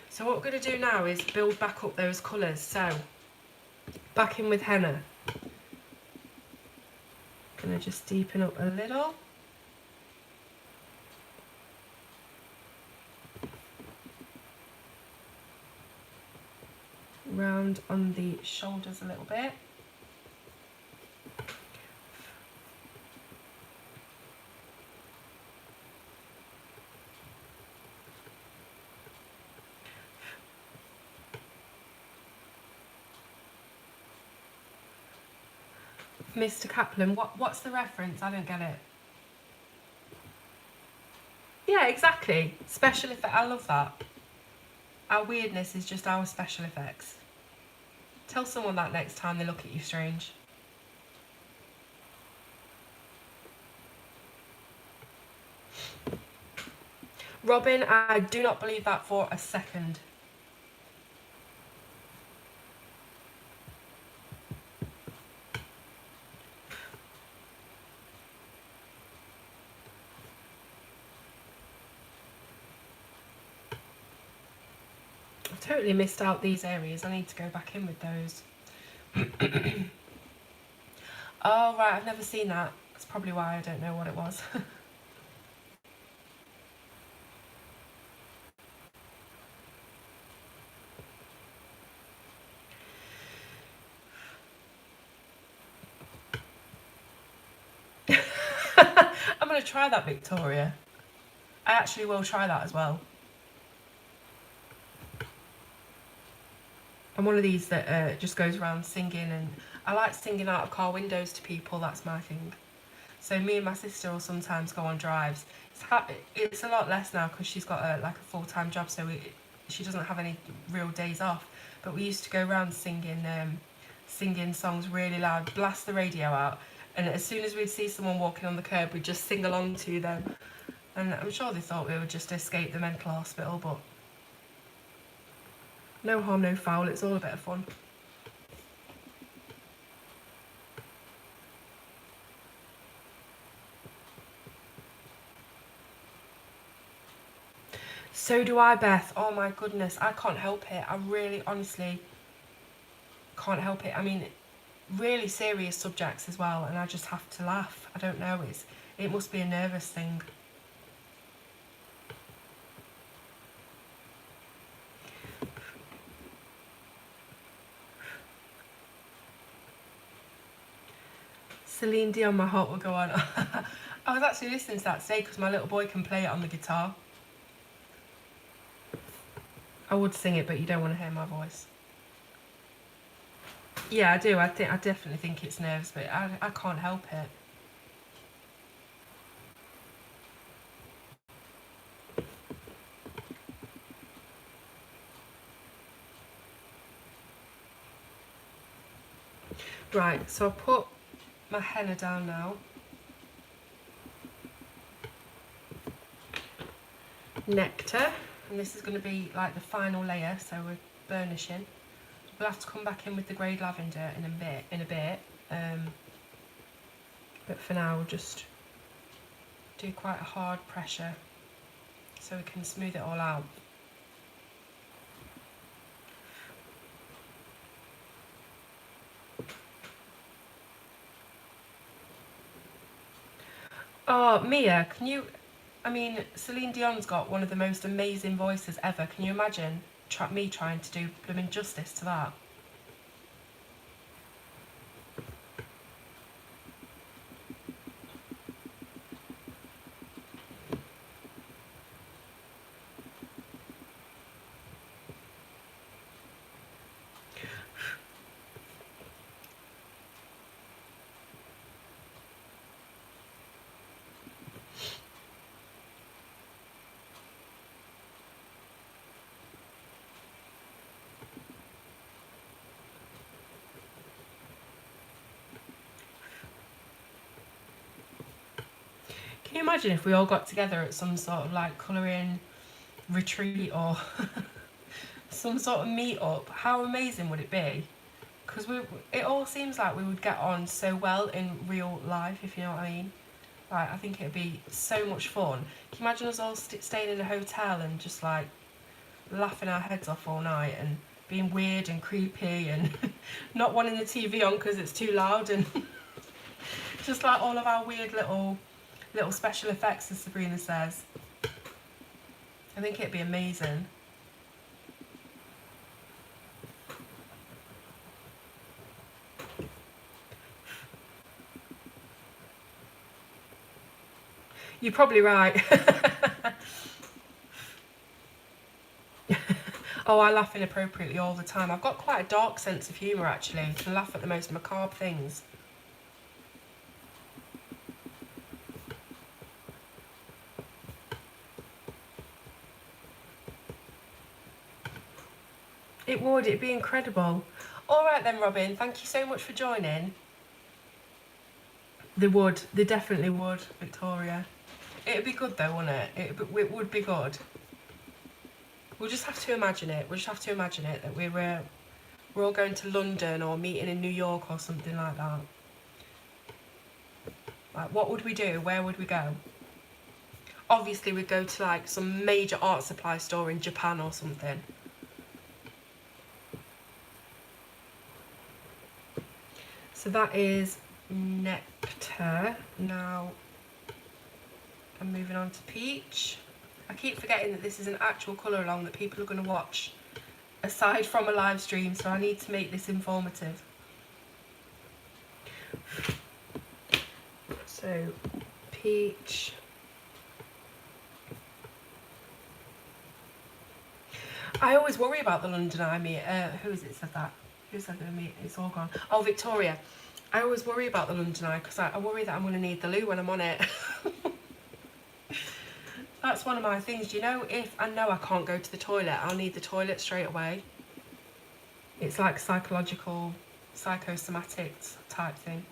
So what we're going to do now is build back up those colours. So, back in with henna. Going to just deepen up a little. Round on the shoulders a little bit. Mr. Kaplan, what's the reference? I don't get it. Yeah, exactly. Special effect. I love that. Our weirdness is just our special effects. Tell someone that next time they look at you strange. Robin, I do not believe that for a second. I've totally missed out these areas. I need to go back in with those. Oh, right, I've never seen that. That's probably why I don't know what it was. I'm going to try that, Victoria. I actually will try that as well. I'm one of these that just goes around singing, and I like singing out of car windows to people. That's my thing. So me and my sister will sometimes go on drives. It's a lot less now because she's got like a full-time job, so she doesn't have any real days off. But we used to go around singing songs really loud, blast the radio out, and as soon as we'd see someone walking on the curb, we'd just sing along to them. And I'm sure they thought we would just escape the mental hospital, but no harm, no foul. It's all a bit of fun. So do I, Beth. Oh my goodness, I can't help it. I really, honestly can't help it. I mean, really serious subjects as well, and I just have to laugh. I don't know, it must be a nervous thing. Celine Dion, My Heart Will Go On. I was actually listening to that today because my little boy can play it on the guitar. I would sing it, but you don't want to hear my voice. Yeah, I do. I definitely think it's nerves, but I can't help it. Right, so I'll put my henna down now. Nectar, and this is going to be like the final layer, so we're burnishing. We'll have to come back in with the grey lavender in a bit. But for now, we'll just do quite a hard pressure so we can smooth it all out. Oh, Mia, can you... I mean, Celine Dion's got one of the most amazing voices ever. Can you imagine me trying to do blooming justice to that? Can you imagine if we all got together at some sort of like colouring retreat or some sort of meet up? How amazing would it be? Because it all seems like we would get on so well in real life, if you know what I mean. Like, I think it'd be so much fun. Can you imagine us all staying in a hotel and just like laughing our heads off all night and being weird and creepy and not wanting the TV on because it's too loud, and just like all of our weird little special effects, as Sabrina says. I think it'd be amazing. You're probably right. Oh, I laugh inappropriately all the time. I've got quite a dark sense of humour, actually. I can laugh at the most macabre things. It would. It'd be incredible. All right then, Robin. Thank you so much for joining. They would. They definitely would, Victoria. It'd be good though, wouldn't it? It would be good. We'll just have to imagine it. We'll just have to imagine it, that we're all going to London or meeting in New York or something like that. Like, what would we do? Where would we go? Obviously, we'd go to like some major art supply store in Japan or something. So that is Nectar. Now I'm moving on to Peach. I keep forgetting that this is an actual colour along that people are going to watch aside from a live stream, so I need to make this informative. So Peach. I always worry about the London Eye. Who is it said that? Who said that? It's all gone. Oh, Victoria. I always worry about the London Eye because I worry that I'm going to need the loo when I'm on it. That's one of my things. You know, if I know I can't go to the toilet, I'll need the toilet straight away. It's like psychological, psychosomatic type thing.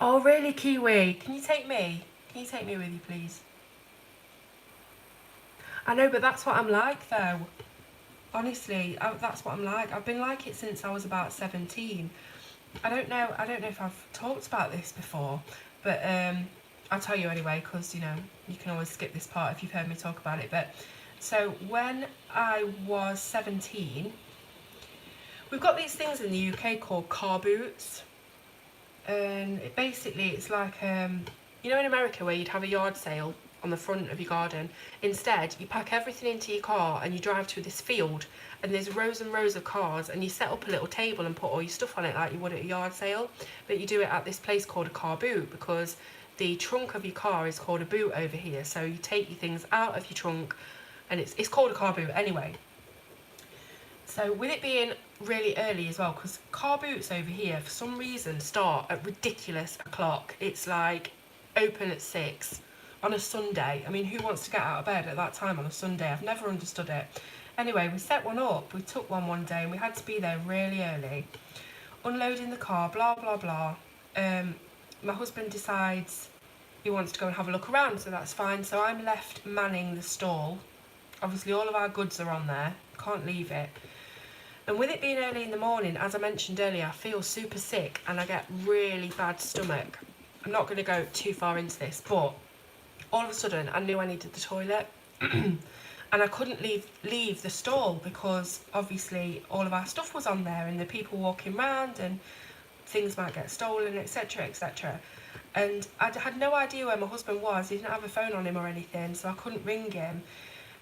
Oh, really, Kiwi? Can you take me? Can you take me with you, please? I know, but that's what I'm like, though. Honestly, that's what I'm like. I've been like it since I was about 17. I don't know if I've talked about this before, but I'll tell you anyway, because, you know, you can always skip this part if you've heard me talk about it. But so when I was 17, we've got these things in the UK called car boots. And it's like, you know, in America where you'd have a yard sale on the front of your garden. Instead, you pack everything into your car and you drive to this field, and there's rows and rows of cars, and you set up a little table and put all your stuff on it like you would at a yard sale. But you do it at this place called a car boot, because the trunk of your car is called a boot over here. So you take your things out of your trunk, and it's called a car boot anyway. So with it being really early as well, because car boots over here for some reason start at ridiculous o'clock. It's like open at 6 on a Sunday. I mean, who wants to get out of bed at that time on a Sunday? I've never understood it. Anyway, we set one up. We took one day, and we had to be there really early, unloading the car, blah blah blah. My husband decides he wants to go and have a look around, so that's fine. So I'm left manning the stall. Obviously all of our goods are on there, can't leave it. And with it being early in the morning, as I mentioned earlier, I feel super sick and I get really bad stomach. I'm not going to go too far into this, but all of a sudden I knew I needed the toilet. And I couldn't leave the stall because obviously all of our stuff was on there, and the people walking around and things might get stolen, etc, etc. And I had no idea where my husband was. He didn't have a phone on him or anything, so I couldn't ring him.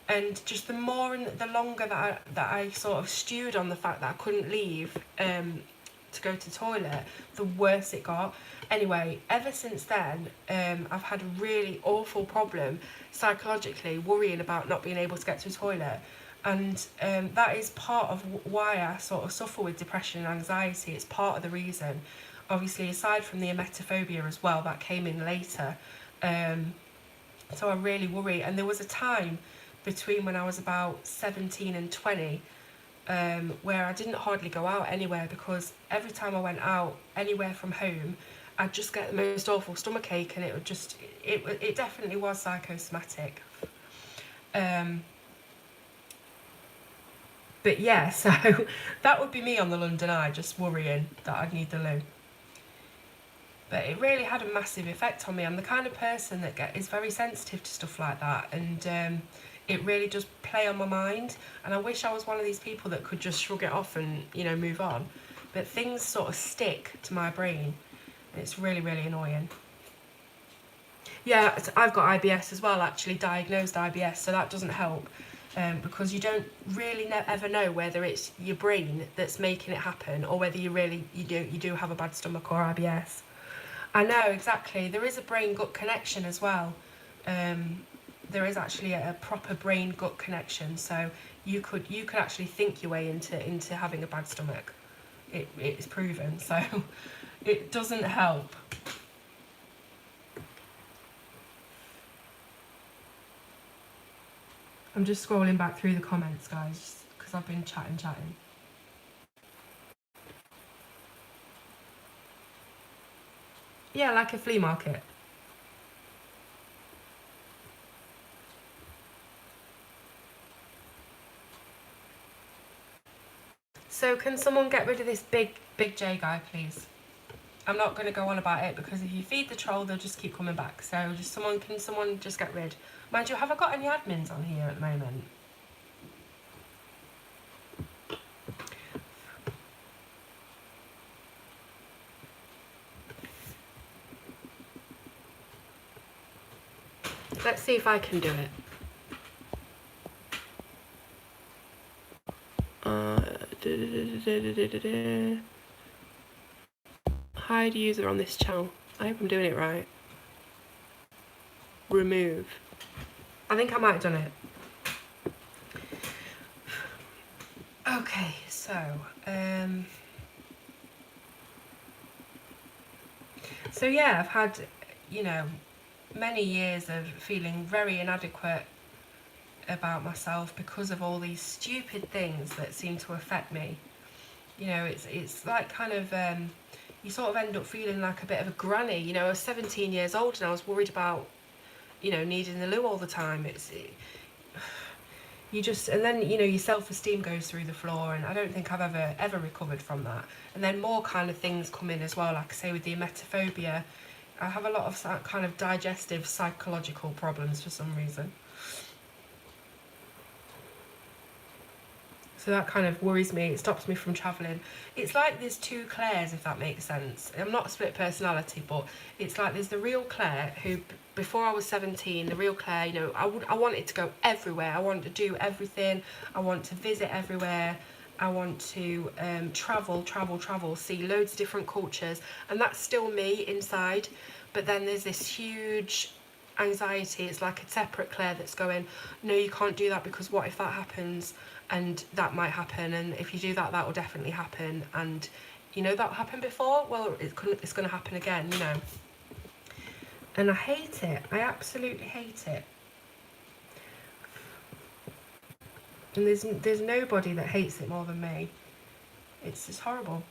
And just the more and the longer that I sort of stewed on the fact that I couldn't leave to go to the toilet, the worse it got. Anyway, ever since then, I've had a really awful problem psychologically, worrying about not being able to get to the toilet. And that is part of why I sort of suffer with depression and anxiety. It's part of the reason. Obviously, aside from the emetophobia as well, that came in later. So I really worry. And there was a time between when I was about 17 and 20 where I didn't hardly go out anywhere, because every time I went out anywhere from home, I'd just get the most awful stomachache, and it would just, it definitely was psychosomatic. But yeah, so that would be me on the London Eye, just worrying that I'd need the loo. But it really had a massive effect on me. I'm the kind of person that is very sensitive to stuff like that, and it really does play on my mind. And I wish I was one of these people that could just shrug it off and, you know, move on. But things sort of stick to my brain. It's really, really annoying. Yeah, I've got IBS as well, actually, diagnosed IBS, so that doesn't help. Because you don't really ever know whether it's your brain that's making it happen or whether you do have a bad stomach or IBS. I know, exactly. There is a brain-gut connection as well. There is actually a proper brain-gut connection, so you could actually think your way into having a bad stomach. It's proven, so it doesn't help. I'm just scrolling back through the comments, guys, because I've been chatting. Yeah, like a flea market. So can someone get rid of this big J guy, please? I'm not going to go on about it, because if you feed the troll, they'll just keep coming back. So just someone just get rid. Mind you, have I got any admins on here at the moment? Let's see if I can do it. Hide user on this channel. I hope I'm doing it right. Remove. I think I might have done it. Okay, so yeah, I've had, you know, many years of feeling very inadequate about myself because of all these stupid things that seem to affect me. You know, it's like kind of you sort of end up feeling like a bit of a granny. You know, I was 17 years old and I was worried about, you know, needing the loo all the time. You just, and then, you know, your self-esteem goes through the floor, and I don't think I've ever recovered from that. And then more kind of things come in as well, like I say with the emetophobia. I have a lot of kind of digestive psychological problems for some reason. So that kind of worries me. It stops me from travelling. It's like there's two Claires, if that makes sense. I'm not a split personality, but it's like there's the real Claire who, before I was 17, the real Claire, you know, I wanted to go everywhere. I wanted to do everything. I want to visit everywhere. I want to travel, see loads of different cultures. And that's still me inside. But then there's this huge anxiety. It's like a separate Claire that's going, no, you can't do that because what if that happens? And that might happen, and if you do that, that will definitely happen. And you know, that happened before, well, it's going to happen again, you know. And I hate it. I absolutely hate it. And there's nobody that hates it more than me. It's just horrible.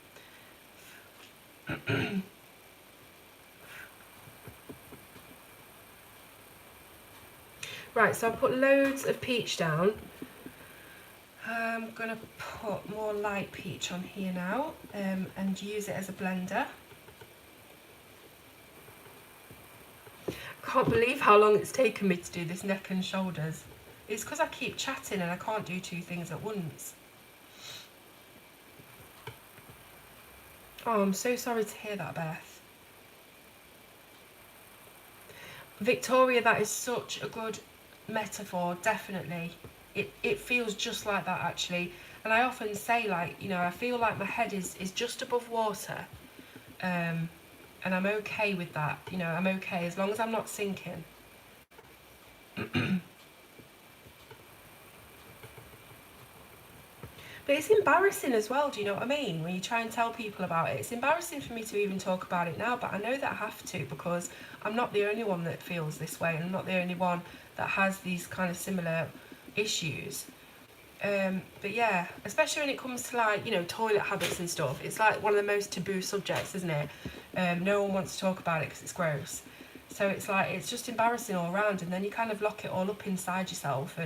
Right, so I'll put loads of peach down. I'm going to put more light peach on here now and use it as a blender. I can't believe how long it's taken me to do this neck and shoulders. It's because I keep chatting and I can't do two things at once. Oh, I'm so sorry to hear that, Beth. Victoria, that is such a good metaphor, definitely. It feels just like that, actually. And I often say, like, you know, I feel like my head is just above water. And I'm okay with that. You know, I'm okay as long as I'm not sinking. But it's embarrassing as well, do you know what I mean? When you try and tell people about it. It's embarrassing for me to even talk about it now, but I know that I have to because I'm not the only one that feels this way, and I'm not the only one that has these kind of similar issues. But yeah, especially when it comes to, like, you know, toilet habits and stuff. It's like one of the most taboo subjects, isn't it? No one wants to talk about it because it's gross. So it's like, it's just embarrassing all around, and then you kind of lock it all up inside yourself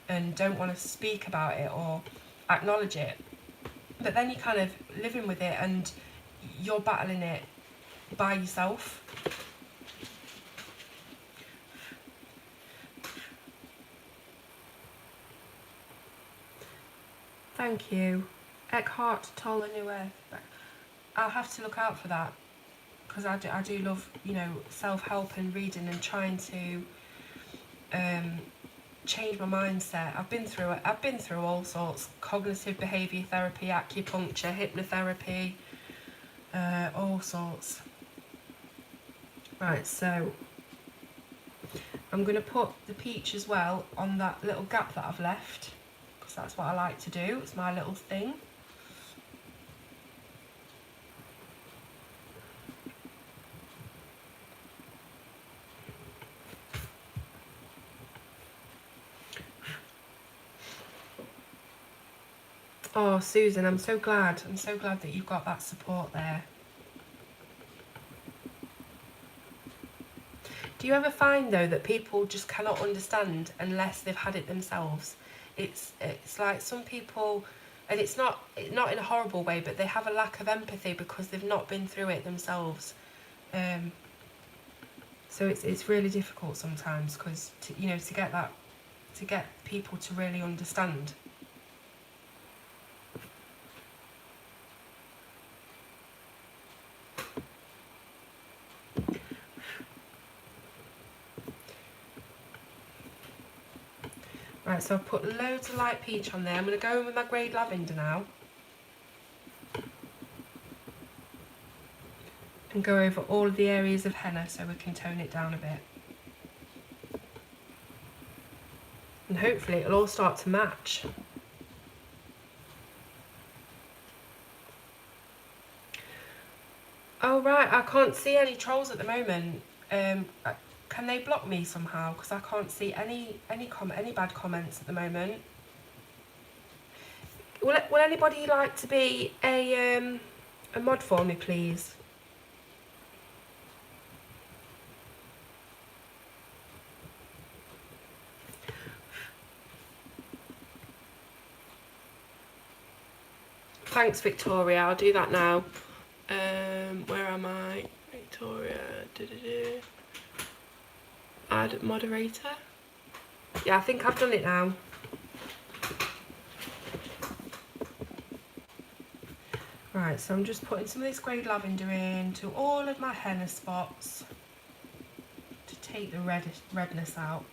and don't want to speak about it or acknowledge it. But then you're kind of living with it and you're battling it by yourself. Thank you. Eckhart Tolle New Earth. I'll have to look out for that because I do love, you know, self-help and reading and trying to change my mindset. I've been through all sorts: cognitive behaviour therapy, acupuncture, hypnotherapy, all sorts. Right, so I'm going to put the peach as well on that little gap that I've left, because that's what I like to do. It's my little thing. Oh, Susan, I'm so glad that you've got that support there. Do you ever find, though, that people just cannot understand unless they've had it themselves? It's like some people, and it's not in a horrible way, but they have a lack of empathy because they've not been through it themselves. So it's really difficult sometimes because, you know, to get people to really understand. Right, so I've put loads of light peach on there. I'm going to go in with my grey lavender now. And go over all of the areas of henna so we can tone it down a bit. And hopefully it'll all start to match. Oh right, I can't see any trolls at the moment. Can they block me somehow? Because I can't see any bad comments at the moment. Will anybody like to be a mod for me, please? Thanks, Victoria. I'll do that now. Where am I? Victoria. Add moderator. Yeah, I think I've done it now. Right, so I'm just putting some of this grey lavender into all of my henna spots to take the redness out.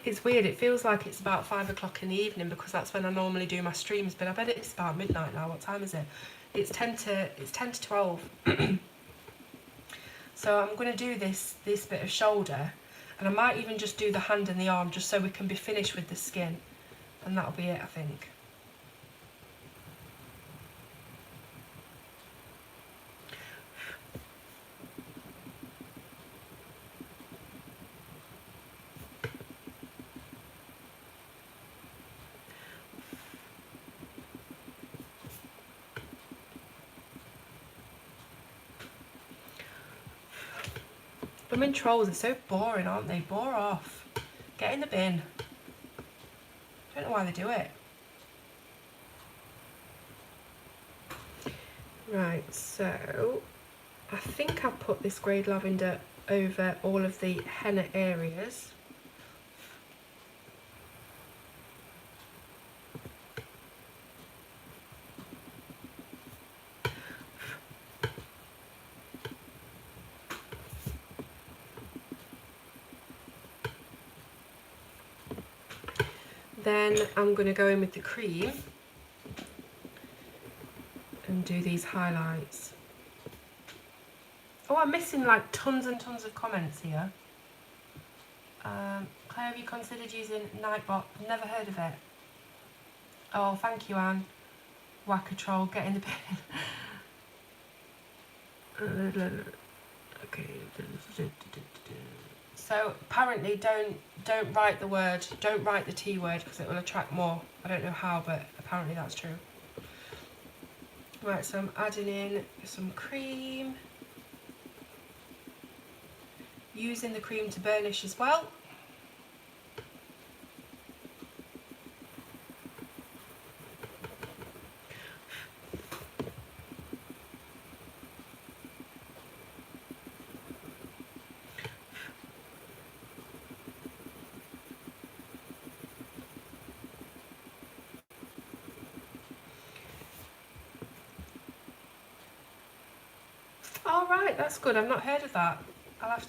It's weird, it feels like it's about 5 o'clock in the evening because that's when I normally do my streams, but I bet it's about midnight now. What time is it? It's 10 to 12. So I'm going to do this bit of shoulder, and I might even just do the hand and the arm just so we can be finished with the skin, and that'll be it, I think. Blooming trolls are so boring, aren't they? Bore off. Get in the bin. Don't know why they do it. Right, so I think I've put this grey lavender over all of the henna areas. Then I'm going to go in with the cream and do these highlights. Oh, I'm missing like tons and tons of comments here. Claire, have you considered using Nightbot? Never heard of it. Oh, thank you, Anne. Whack a troll, get in the bin. Okay. So apparently don't write the word, don't write the T word because it will attract more. I don't know how, but apparently that's true. Right, so I'm adding in some cream. Using the cream to burnish as well. All right, that's good. I've not heard of that. I'll have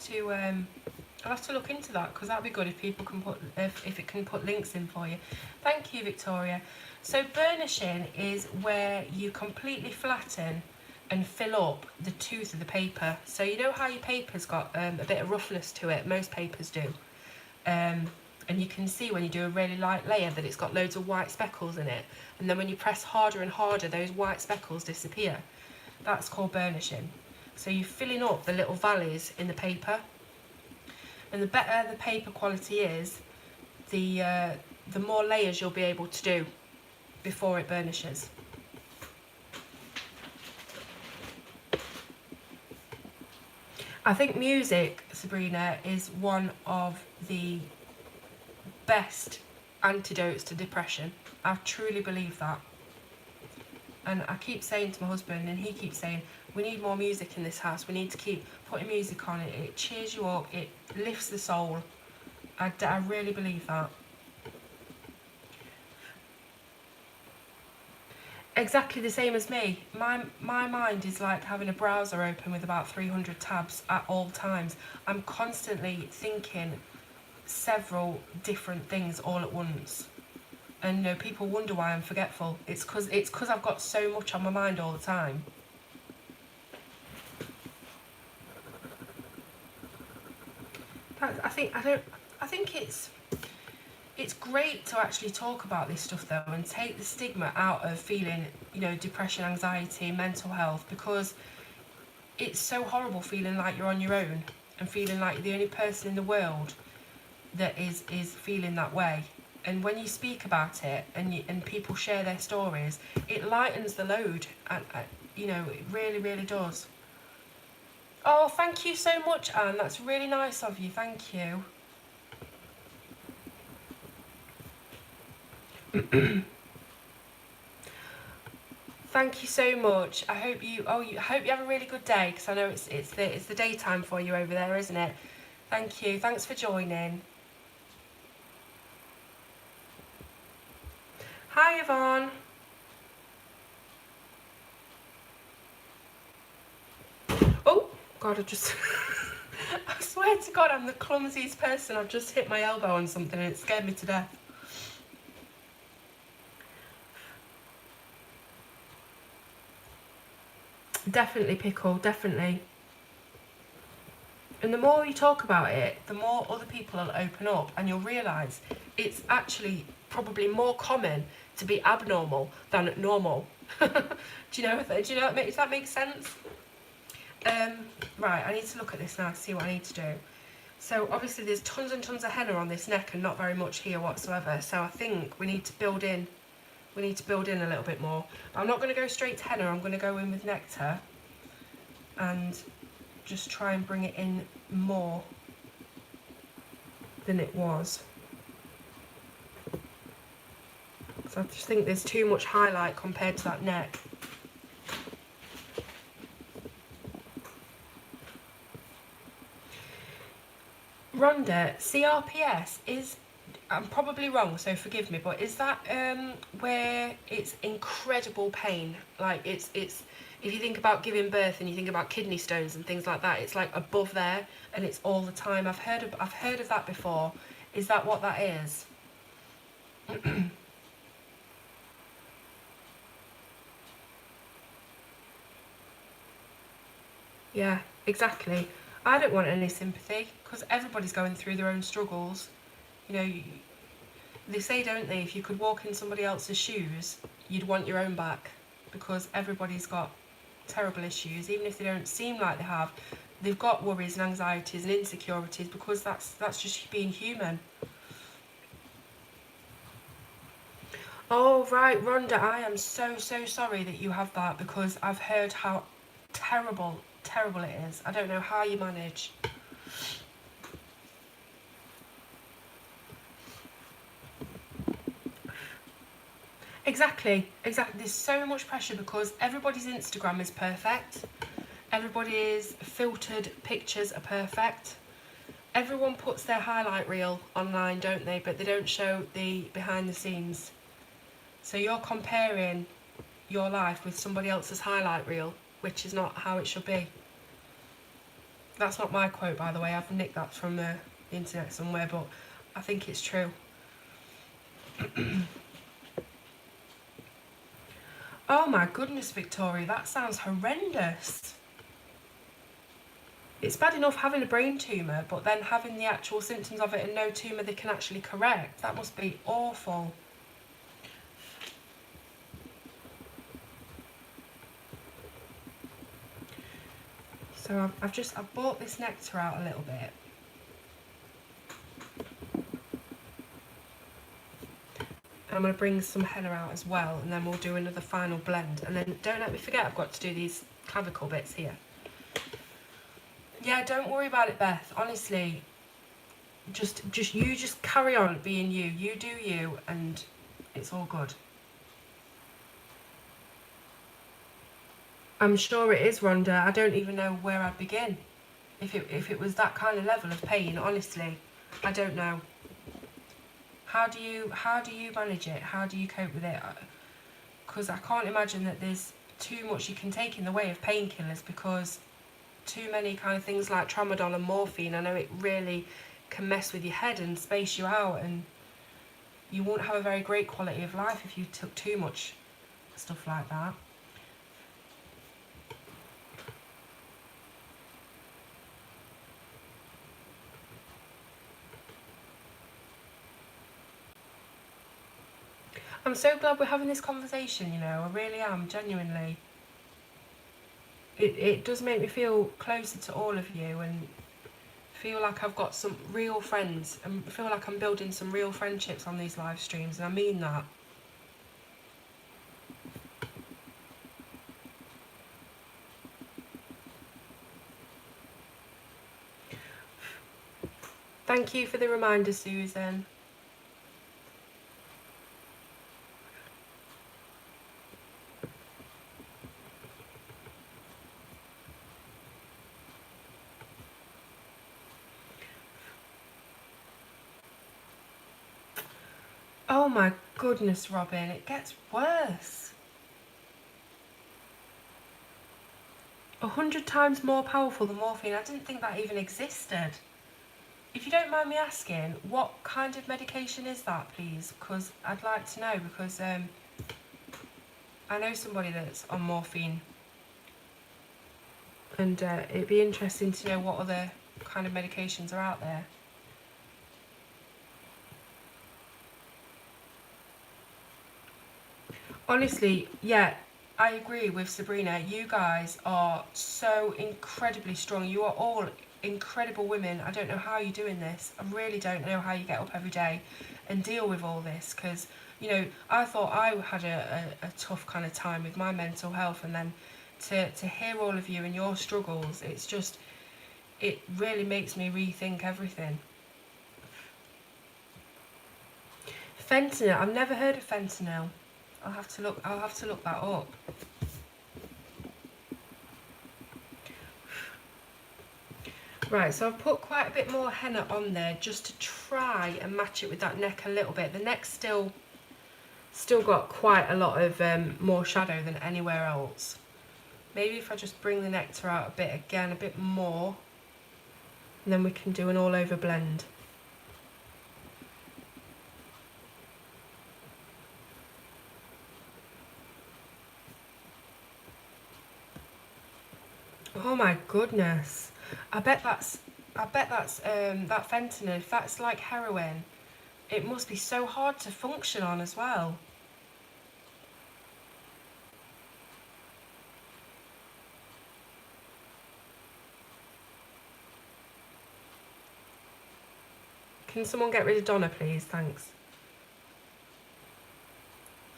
to look into that because that'd be good if people can put if it can put links in for you. Thank you, Victoria. So burnishing is where you completely flatten and fill up the tooth of the paper. So you know how your paper's got a bit of roughness to it. Most papers do. And you can see when you do a really light layer that it's got loads of white speckles in it. And then when you press harder and harder, those white speckles disappear. That's called burnishing. So you're filling up the little valleys in the paper. And the better the paper quality is, the more layers you'll be able to do before it burnishes. I think music, Sabrina, is one of the best antidotes to depression. I truly believe that. And I keep saying to my husband, and he keeps saying, we need more music in this house. We need to keep putting music on it. It cheers you up. It lifts the soul. I really believe that. exactly the same as me. My mind is like having a browser open with about 300 tabs at all times. I'm constantly thinking several different things all at once. And you know, people wonder why I'm forgetful. It's because I've got so much on my mind all the time. I think it's great to actually talk about this stuff though, and take the stigma out of feeling, you know, depression, anxiety, mental health, because it's so horrible feeling like you're on your own and feeling like you're the only person in the world that is feeling that way. And when you speak about it and people share their stories, it lightens the load, and you know, it really, really does. Oh, thank you so much, Anne. That's really nice of you. Thank you. Thank you so much. I hope you hope you have a really good day, because I know it's the daytime for you over there, isn't it? Thank you. Thanks for joining. Hi, Yvonne. Oh God, I just I swear to God, I'm the clumsiest person. I've just hit my elbow on something and it scared me to death. Definitely pickle, definitely. And the more you talk about it, the more other people will open up, and you'll realise it's actually probably more common to be abnormal than normal. Do you know if that makes sense? Right, I need to look at this now to see what I need to do. So obviously there's tons and tons of henna on this neck and not very much here whatsoever. So I think we need to build in a little bit more. But I'm not going to go straight to henna, I'm going to go in with nectar and just try and bring it in more than it was. So I just think there's too much highlight compared to that neck. Rhonda, CRPS is, I'm probably wrong, so forgive me, but is that where it's incredible pain? Like it's if you think about giving birth and you think about kidney stones and things like that, it's like above there and it's all the time. I've heard of that before. Is that what that is? Yeah, exactly. I don't want any sympathy because everybody's going through their own struggles. You know, they say, don't they, if you could walk in somebody else's shoes, you'd want your own back, because everybody's got terrible issues, even if they don't seem like they have. They've got worries and anxieties and insecurities, because that's just being human. Oh, right, Rhonda, I am so sorry that you have that, because I've heard how terrible it is. I don't know how you manage. Exactly. There's so much pressure because everybody's Instagram is perfect. Everybody's filtered pictures are perfect. Everyone puts their highlight reel online, don't they? But they don't show the behind the scenes. So you're comparing your life with somebody else's highlight reel, which is not how it should be. That's not my quote, by the way. I've nicked that from the internet somewhere, but I think it's true. Oh my goodness, Victoria, that sounds horrendous. It's bad enough having a brain tumour, but then having the actual symptoms of it and no tumour they can actually correct. That must be awful. So I've brought this nectar out a little bit. And I'm going to bring some henna out as well, and then we'll do another final blend. And then don't let me forget, I've got to do these clavicle bits here. Yeah, don't worry about it, Beth. Honestly, just carry on being you. You do you, and it's all good. I'm sure it is, Rhonda. I don't even know where I'd begin. If it was that kind of level of pain, honestly, I don't know. How do you manage it? How do you cope with it? because I can't imagine that there's too much you can take in the way of painkillers, because too many kind of things like tramadol and morphine, I know it really can mess with your head and space you out, and you won't have a very great quality of life if you took too much stuff like that. I'm so glad we're having this conversation, you know, I really am, genuinely. It does make me feel closer to all of you, and feel like I've got some real friends, and feel like I'm building some real friendships on these live streams, and I mean that. Thank you for the reminder, Susan. Oh my goodness, Robin, it gets worse. 100 times more powerful than morphine. I didn't think that even existed. If you don't mind me asking, what kind of medication is that, please? Because I'd like to know, because I know somebody that's on morphine, and it'd be interesting to know what other kind of medications are out there. Honestly, yeah, I agree with Sabrina. You guys are so incredibly strong. You are all incredible women. I don't know how you're doing this. I really don't know how you get up every day and deal with all this, because, you know, I thought I had a tough kind of time with my mental health, and then to hear all of you and your struggles, it's just, it really makes me rethink everything. Fentanyl, I've never heard of fentanyl. I'll have to look that up. Right, so I've put quite a bit more henna on there just to try and match it with that neck a little bit. The neck's still got quite a lot of more shadow than anywhere else. Maybe if I just bring the nectar out a bit again, a bit more, and then we can do an all over blend. Oh my goodness. I bet that's that fentanyl, if that's like heroin, it must be so hard to function on as well. Can someone get rid of Donna, please? Thanks.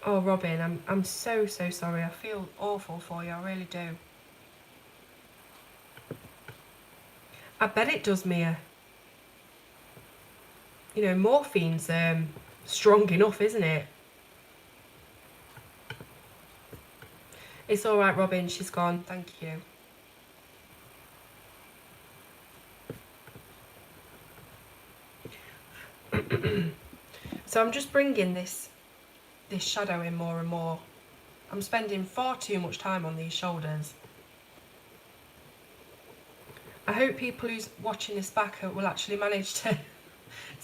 Oh, Robin, I'm so sorry. I feel awful for you, I really do. I bet it does, Mia. You know, morphine's strong enough, isn't it? It's all right, Robin, she's gone. Thank you. So I'm just bringing this shadow in more and more. I'm spending far too much time on these shoulders. I hope people who's watching this back will actually manage to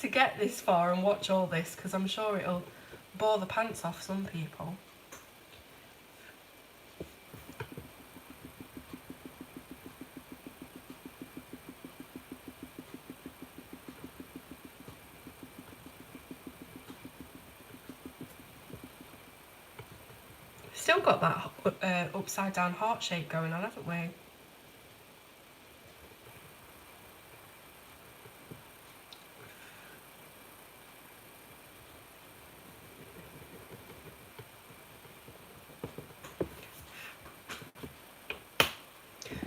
get this far and watch all this, because I'm sure it'll bore the pants off some people. Still got that upside down heart shape going on, haven't we?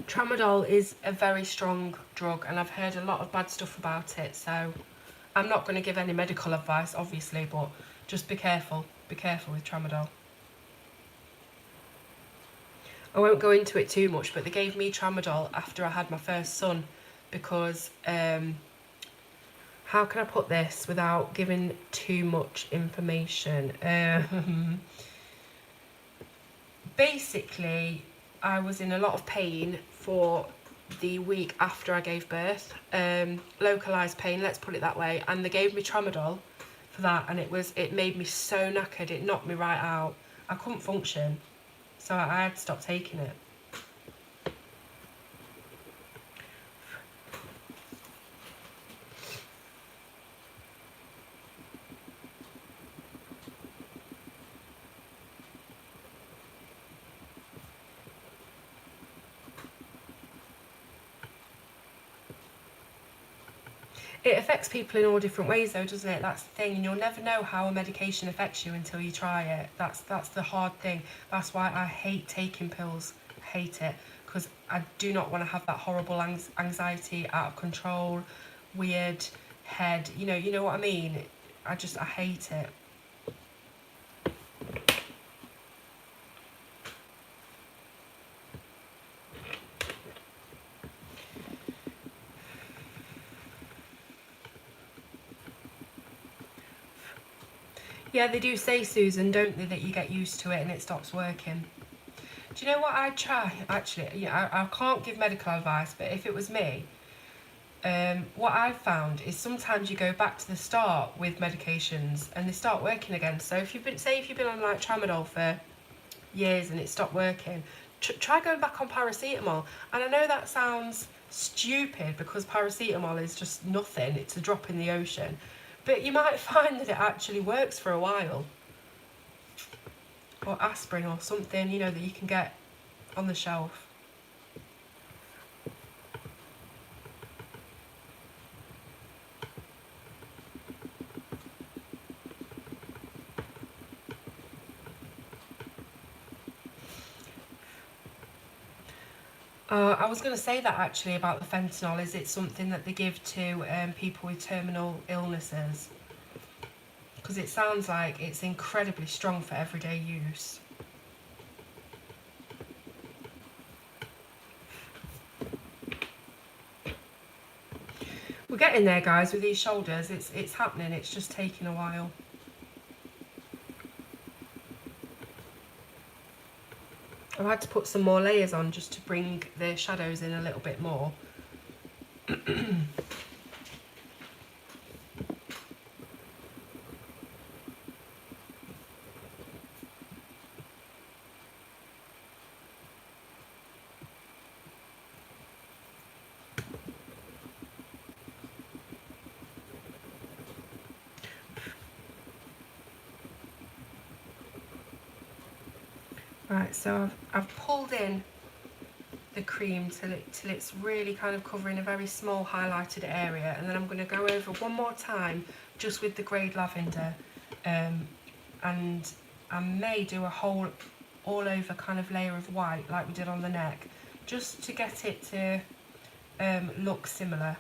Tramadol is a very strong drug, and I've heard a lot of bad stuff about it, so I'm not going to give any medical advice, obviously, but just be careful. Be careful with tramadol. I won't go into it too much, but they gave me tramadol after I had my first son, because how can I put this without giving too much information? basically, I was in a lot of pain for the week after I gave birth. Localised pain, let's put it that way. And they gave me tramadol for that, and it made me so knackered. It knocked me right out. I couldn't function, so I had to stop taking it. It affects people in all different ways though, doesn't it? That's the thing, and you'll never know how a medication affects you until you try it. That's the hard thing. That's why I hate taking pills. I hate it, because I do not want to have that horrible anxiety, out of control, weird head. You know what I mean? I hate it. Yeah, they do say, Susan, don't they, that you get used to it and it stops working. Do you know what I'd try? Actually, yeah, I can't give medical advice, but if it was me, what I've found is sometimes you go back to the start with medications and they start working again. So if you've been on like tramadol for years and it stopped working, try going back on paracetamol. And I know that sounds stupid because paracetamol is just nothing, it's a drop in the ocean. But you might find that it actually works for a while. Or aspirin or something, that you can get on the shelf. I was going to say that actually about the fentanyl. Is it something that they give to people with terminal illnesses? Because it sounds like it's incredibly strong for everyday use. We're getting there, guys, with these shoulders. It's happening. It's just taking a while. I've had to put some more layers on just to bring the shadows in a little bit more. Right, so I've pulled in the cream till it's really kind of covering a very small highlighted area, and then I'm going to go over one more time just with the greyed lavender, and I may do a whole all over kind of layer of white like we did on the neck, just to get it to look similar.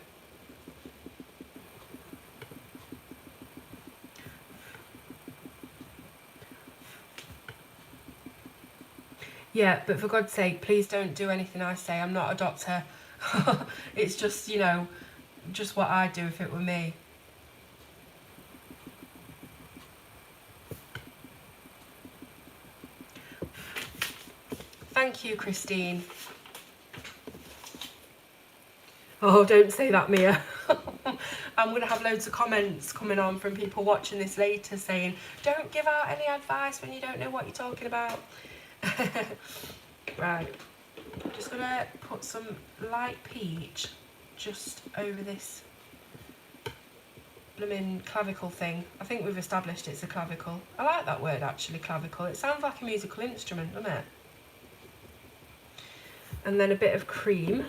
Yeah, but for God's sake, please don't do anything I say. I'm not a doctor. It's just, just what I'd do if it were me. Thank you, Christine. Oh, don't say that, Mia. I'm going to have loads of comments coming on from people watching this later saying, don't give out any advice when you don't know what you're talking about. Right, I'm just going to put some light peach just over this blooming clavicle thing. I think we've established it's a clavicle. I like that word actually, clavicle. It sounds like a musical instrument, doesn't it? And then a bit of cream.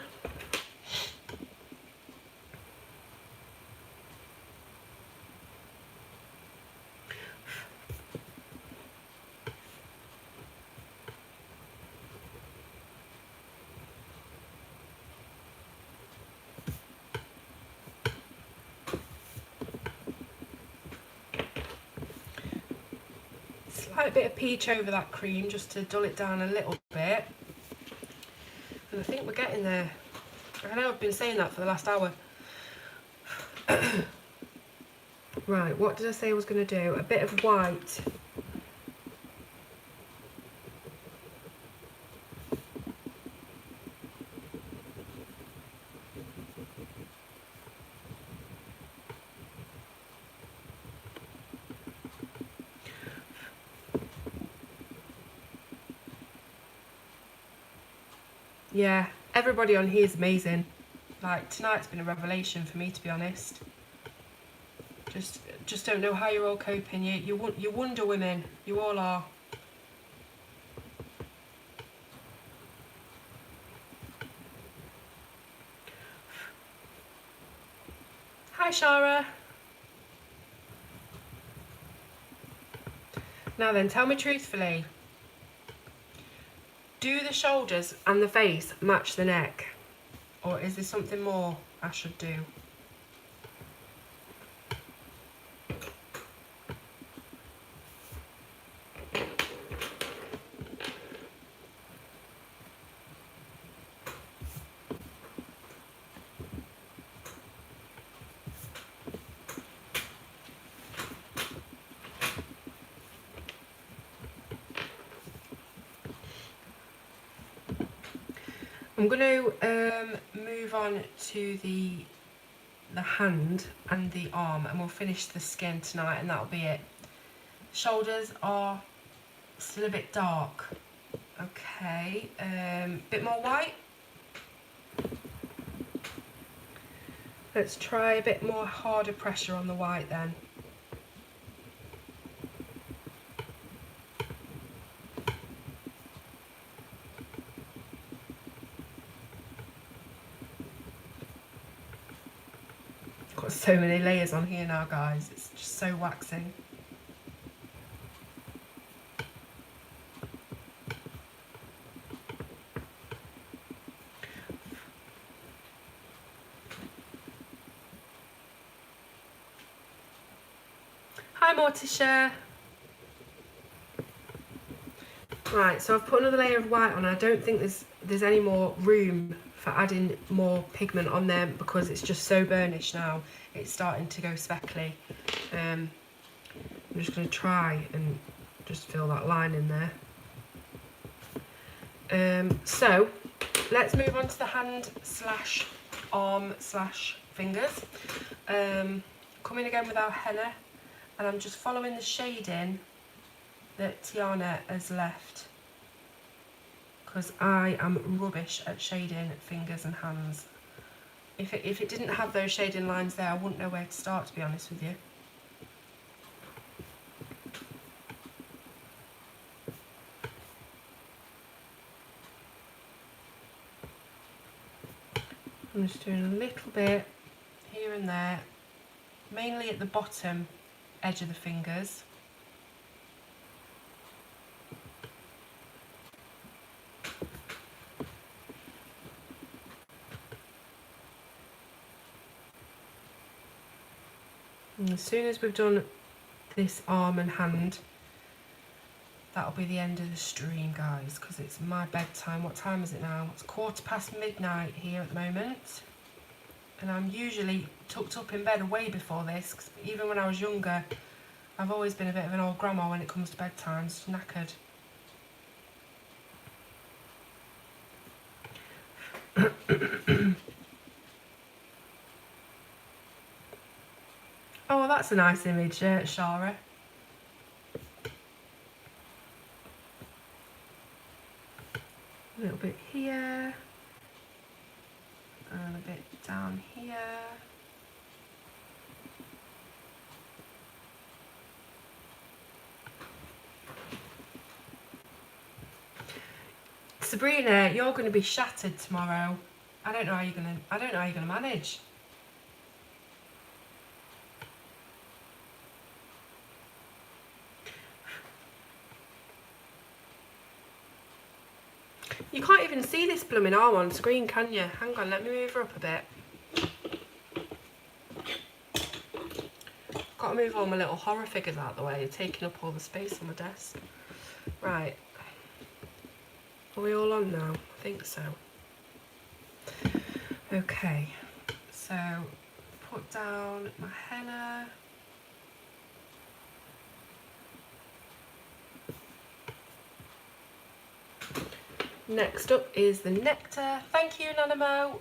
Slight bit of peach over that cream just to dull it down a little bit. And I think we're getting there. I know I've been saying that for the last hour. Right, what did I say I was going to do? A bit of white. Yeah, everybody on here is amazing. Like, tonight's been a revelation for me, to be honest. Just don't know how you're all coping. You Wonder Women. You all are. Hi, Shara. Now then, tell me truthfully. Do the shoulders and the face match the neck? Or is there something more I should do? I'm going to move on to the hand and the arm, and we'll finish the skin tonight, and that'll be it. Shoulders are still a bit dark. Okay, bit more white. Let's try a bit more harder pressure on the white then. Got so many layers on here now, guys. It's just so waxing. Hi, Morticia. Right, so I've put another layer of white on. I don't think there's any more room for adding more pigment on there because it's just so burnished now. It's starting to go speckly. I'm just going to try and just fill that line in there. So let's move on to the hand slash arm slash fingers. Coming again with our henna, and I'm just following the shading that Tiana has left, because I am rubbish at shading fingers and hands. If it didn't have those shading lines there, I wouldn't know where to start, to be honest with you. I'm just doing a little bit here and there, mainly at the bottom edge of the fingers. And as soon as we've done this arm and hand, that'll be the end of the stream, guys, because it's my bedtime. What time is it now? It's midnight here at the moment. And I'm usually tucked up in bed way before this, 'cause even when I was younger, I've always been a bit of an old grandma when it comes to bedtime, just knackered. Oh, well, that's a nice image, Shara. A little bit here, and a bit down here. Sabrina, you're going to be shattered tomorrow. I don't know how you're going to manage. You can't even see this blooming arm on screen, can you? Hang on, let me move her up a bit. Got to move all my little horror figures out of the way. They're taking up all the space on my desk. Right. Are we all on now? I think so. Okay. So, put down my henna. Next up is the nectar. Thank you, Nanamo.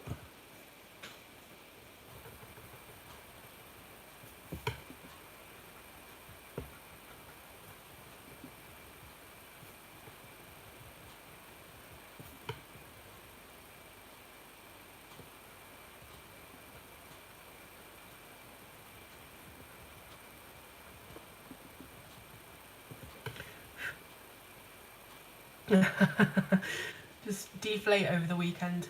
Just deflate over the weekend.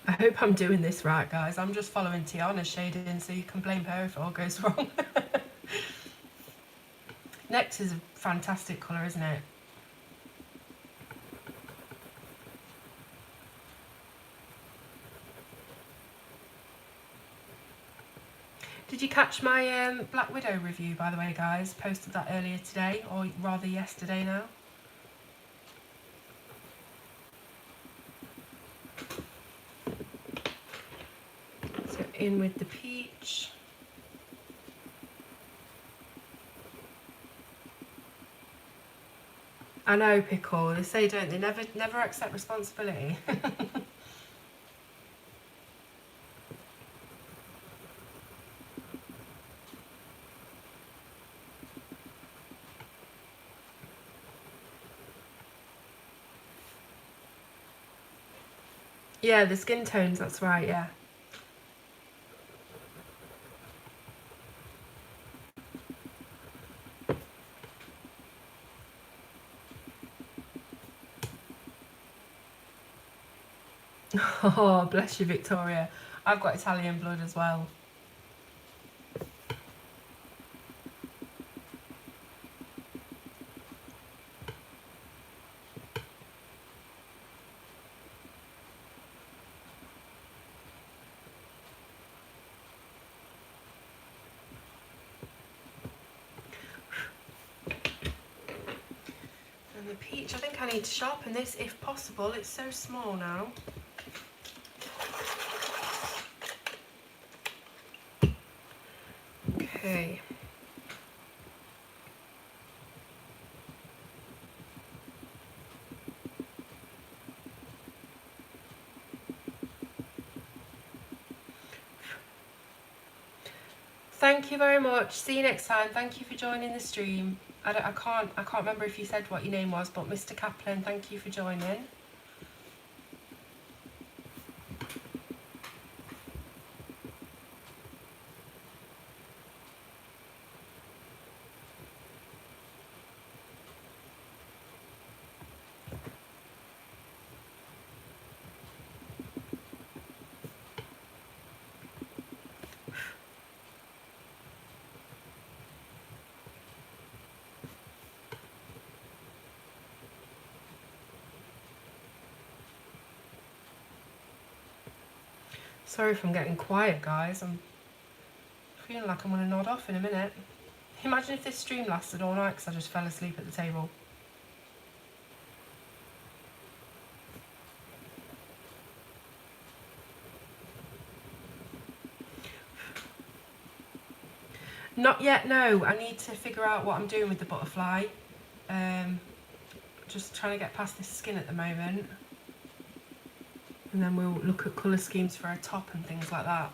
I hope I'm doing this right, guys. I'm just following Tiana's shading, so you can blame her if it all goes wrong. Nectar's a fantastic colour, isn't it? Did you catch my Black Widow review, by the way, guys? Posted that earlier today, or rather yesterday now. So in with the peach. I know, Pickle. They say, don't they? Never accept responsibility. Yeah, the skin tones, that's right, yeah. Oh, bless you, Victoria. I've got Italian blood as well. And the peach, I think I need to sharpen this if possible. It's so small now. Okay. Thank you very much. See you next time. Thank you for joining the stream. I can't remember if you said what your name was, but Mr. Kaplan, thank you for joining. Sorry if I'm getting quiet, guys. I'm feeling like I'm going to nod off in a minute. Imagine if this stream lasted all night because I just fell asleep at the table. Not yet, no. I need to figure out what I'm doing with the butterfly. Just trying to get past this skin at the moment. And then we'll look at colour schemes for a top and things like that.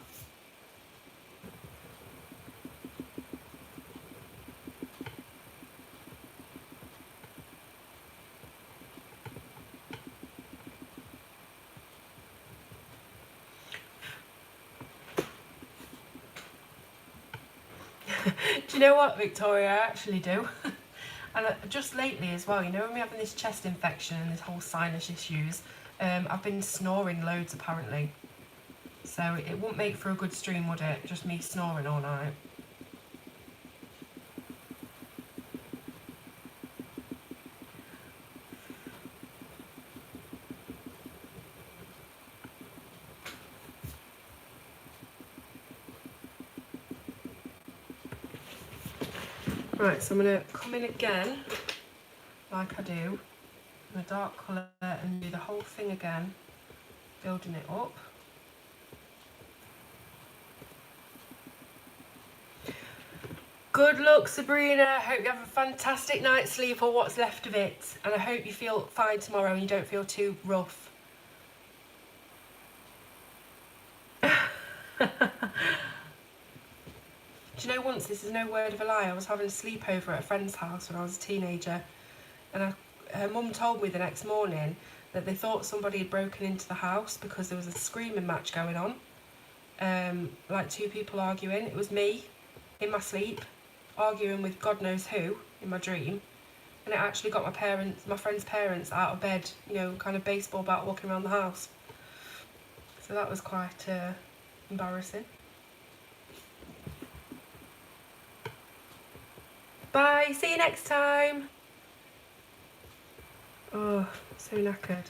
Do you know what, Victoria? I actually do. And just lately as well, you know, when we're having this chest infection and this whole sinus issues, I've been snoring loads apparently. So it wouldn't make for a good stream, would it? Just me snoring all night. Right, so I'm going to come in again, like I do, in a dark colour and do the whole thing again, building it up. Good luck, Sabrina. Hope you have a fantastic night's sleep or what's left of it. And I hope you feel fine tomorrow and you don't feel too rough. parents, this is no word of a lie, I was having a sleepover at a friend's house when I was a teenager, and her mum told me the next morning that they thought somebody had broken into the house because there was a screaming match going on, like two people arguing. It was me in my sleep arguing with God knows who in my dream, and it actually got my friend's parents out of bed, you know, kind of baseball bat walking around the house. So that was quite embarrassing. Bye, see you next time. Oh, so knackered.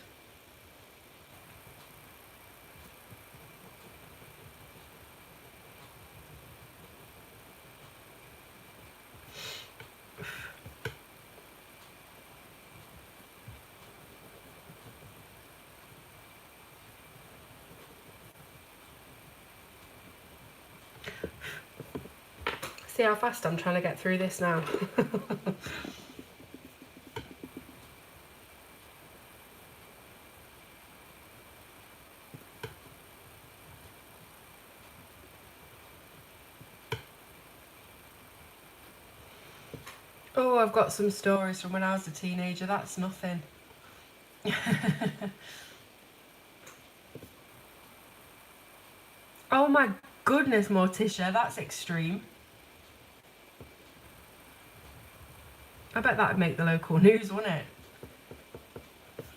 See how fast I'm trying to get through this now. Oh, I've got some stories from when I was a teenager. That's nothing. Oh my goodness, Morticia, that's extreme. I bet that'd make the local news, wouldn't it?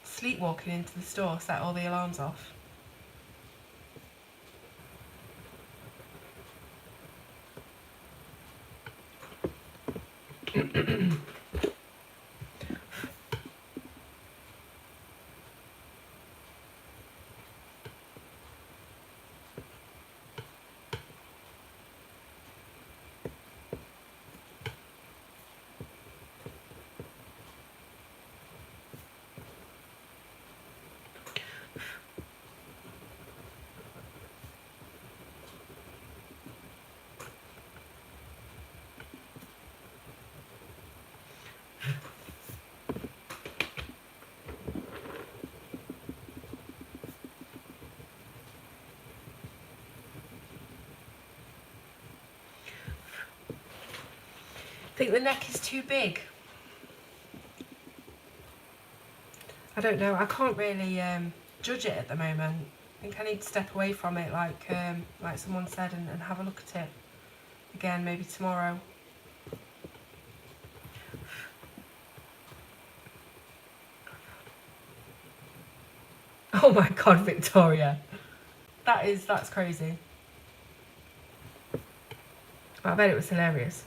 Sleepwalking into the store, set all the alarms off. Think the neck is too big? I don't know. I can't really judge it at the moment. I think I need to step away from it, like someone said, and have a look at it again, maybe tomorrow. Oh my God, Victoria, that's crazy. I bet it was hilarious.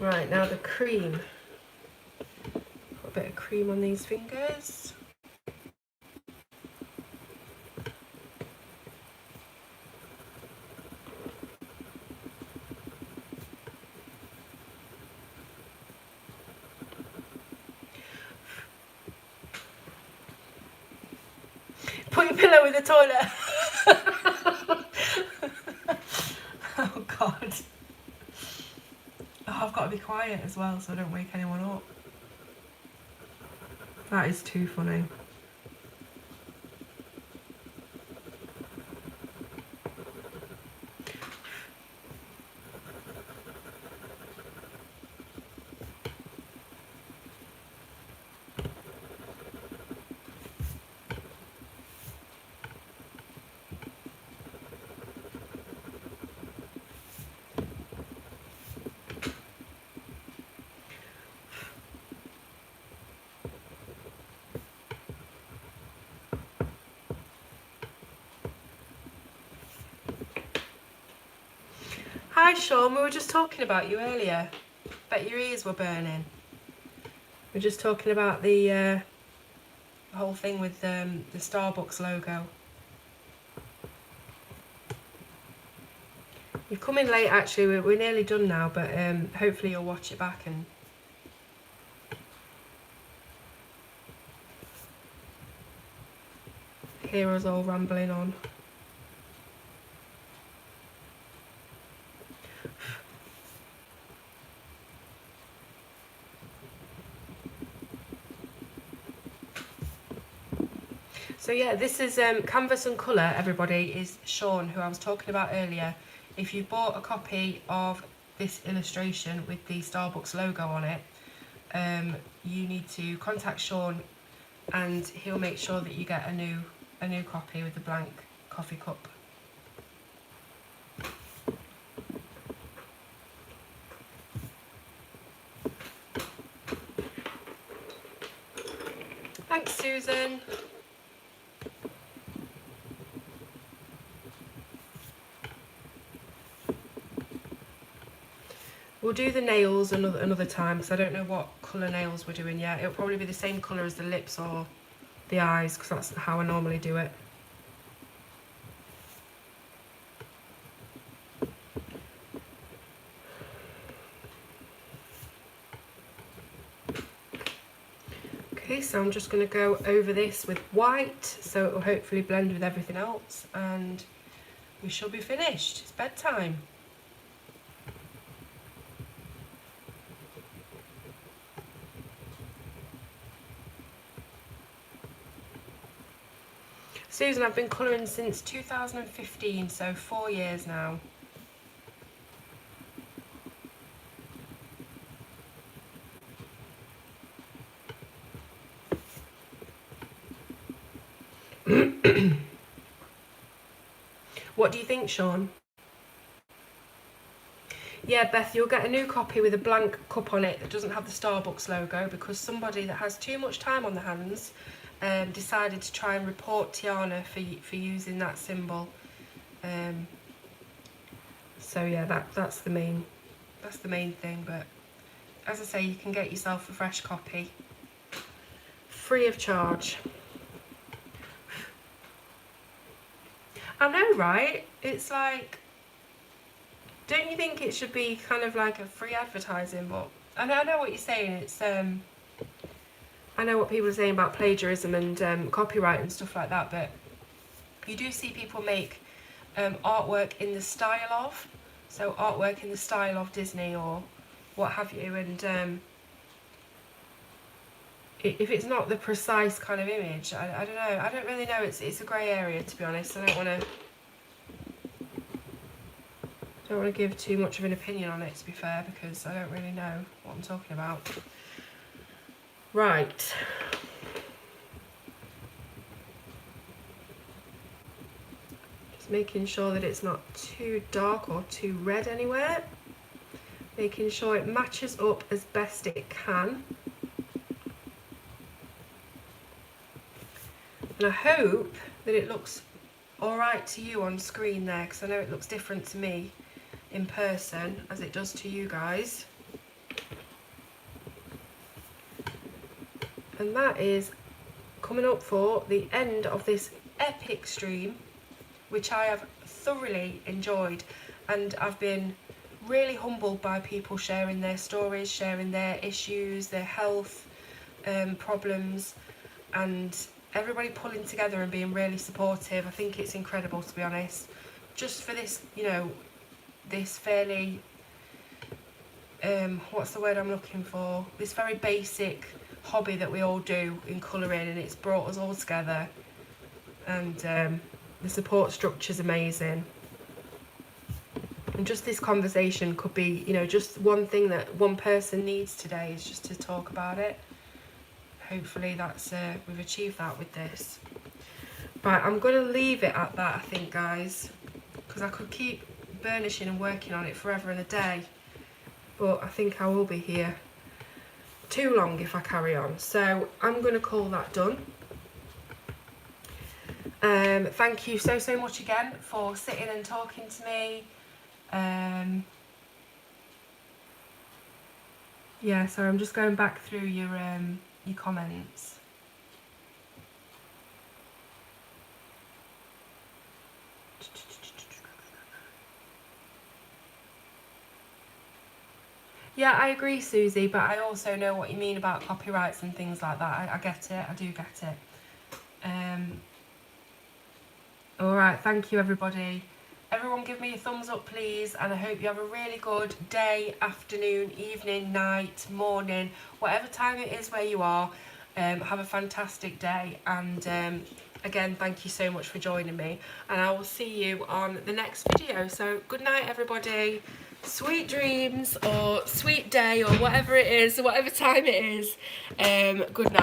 Right, now the cream. Put a bit of cream on these fingers. Put your pillow in the toilet. Oh God. Oh, I've got to be quiet as well so I don't wake anyone up. That is too funny. Hi Sean, we were just talking about you earlier. Bet your ears were burning. We were just talking about the whole thing with the Starbucks logo. You've come in late actually, we're nearly done now, but hopefully you'll watch it back and hear us all rambling on. So yeah, this is Canvas and Colour, everybody, is Sean, who I was talking about earlier. If you bought a copy of this illustration with the Starbucks logo on it, you need to contact Sean and he'll make sure that you get a new copy with the blank coffee cup. Thanks, Susan. We'll do the nails another time because I don't know what colour nails we're doing yet. It'll probably be the same colour as the lips or the eyes because that's how I normally do it. Okay, so I'm just going to go over this with white so it will hopefully blend with everything else and we shall be finished. It's bedtime. Susan, I've been colouring since 2015, so 4 years now. What do you think, Sean? Yeah, Beth, you'll get a new copy with a blank cup on it that doesn't have the Starbucks logo because somebody that has too much time on their hands decided to try and report Tiana for using that symbol. So yeah, that's the main thing. But as I say, you can get yourself a fresh copy free of charge. I know, right? It's like, don't you think it should be kind of like a free advertising? But I know what you're saying. It's I know what people are saying about plagiarism and copyright and stuff like that, but you do see people make artwork in the style of, so artwork in the style of Disney or what have you, and if it's not the precise kind of image, I don't know. I don't really know. It's a grey area, to be honest. I don't want to give too much of an opinion on it, to be fair, because I don't really know what I'm talking about. Right. Just making sure that it's not too dark or too red anywhere. Making sure it matches up as best it can. And I hope that it looks alright to you on screen there, because I know it looks different to me in person as it does to you guys. And that is coming up for the end of this epic stream, which I have thoroughly enjoyed, and I've been really humbled by people sharing their stories, sharing their issues, their health problems, and everybody pulling together and being really supportive. I think it's incredible, to be honest, just for this, you know, this fairly what's the word I'm looking for, this very basic hobby that we all do in colouring, and it's brought us all together, and the support structure is amazing. And just this conversation could be, you know, just one thing that one person needs today is just to talk about it. Hopefully that's we've achieved that with this. Right, I'm going to leave it at that, I think, guys, because I could keep burnishing and working on it forever and a day, but I think I will be here too long if I carry on. So I'm going to call that done. Thank you so much again for sitting and talking to me. Yeah, so I'm just going back through your comments. Yeah, I agree, Susie, but I also know what you mean about copyrights and things like that. I get it, I do get it. Alright, thank you everybody. Everyone give me a thumbs up please, and I hope you have a really good day, afternoon, evening, night, morning, whatever time it is where you are. Have a fantastic day, and again, thank you so much for joining me, and I will see you on the next video. So good night everybody, sweet dreams or sweet day or whatever it is, whatever time it is. Good night.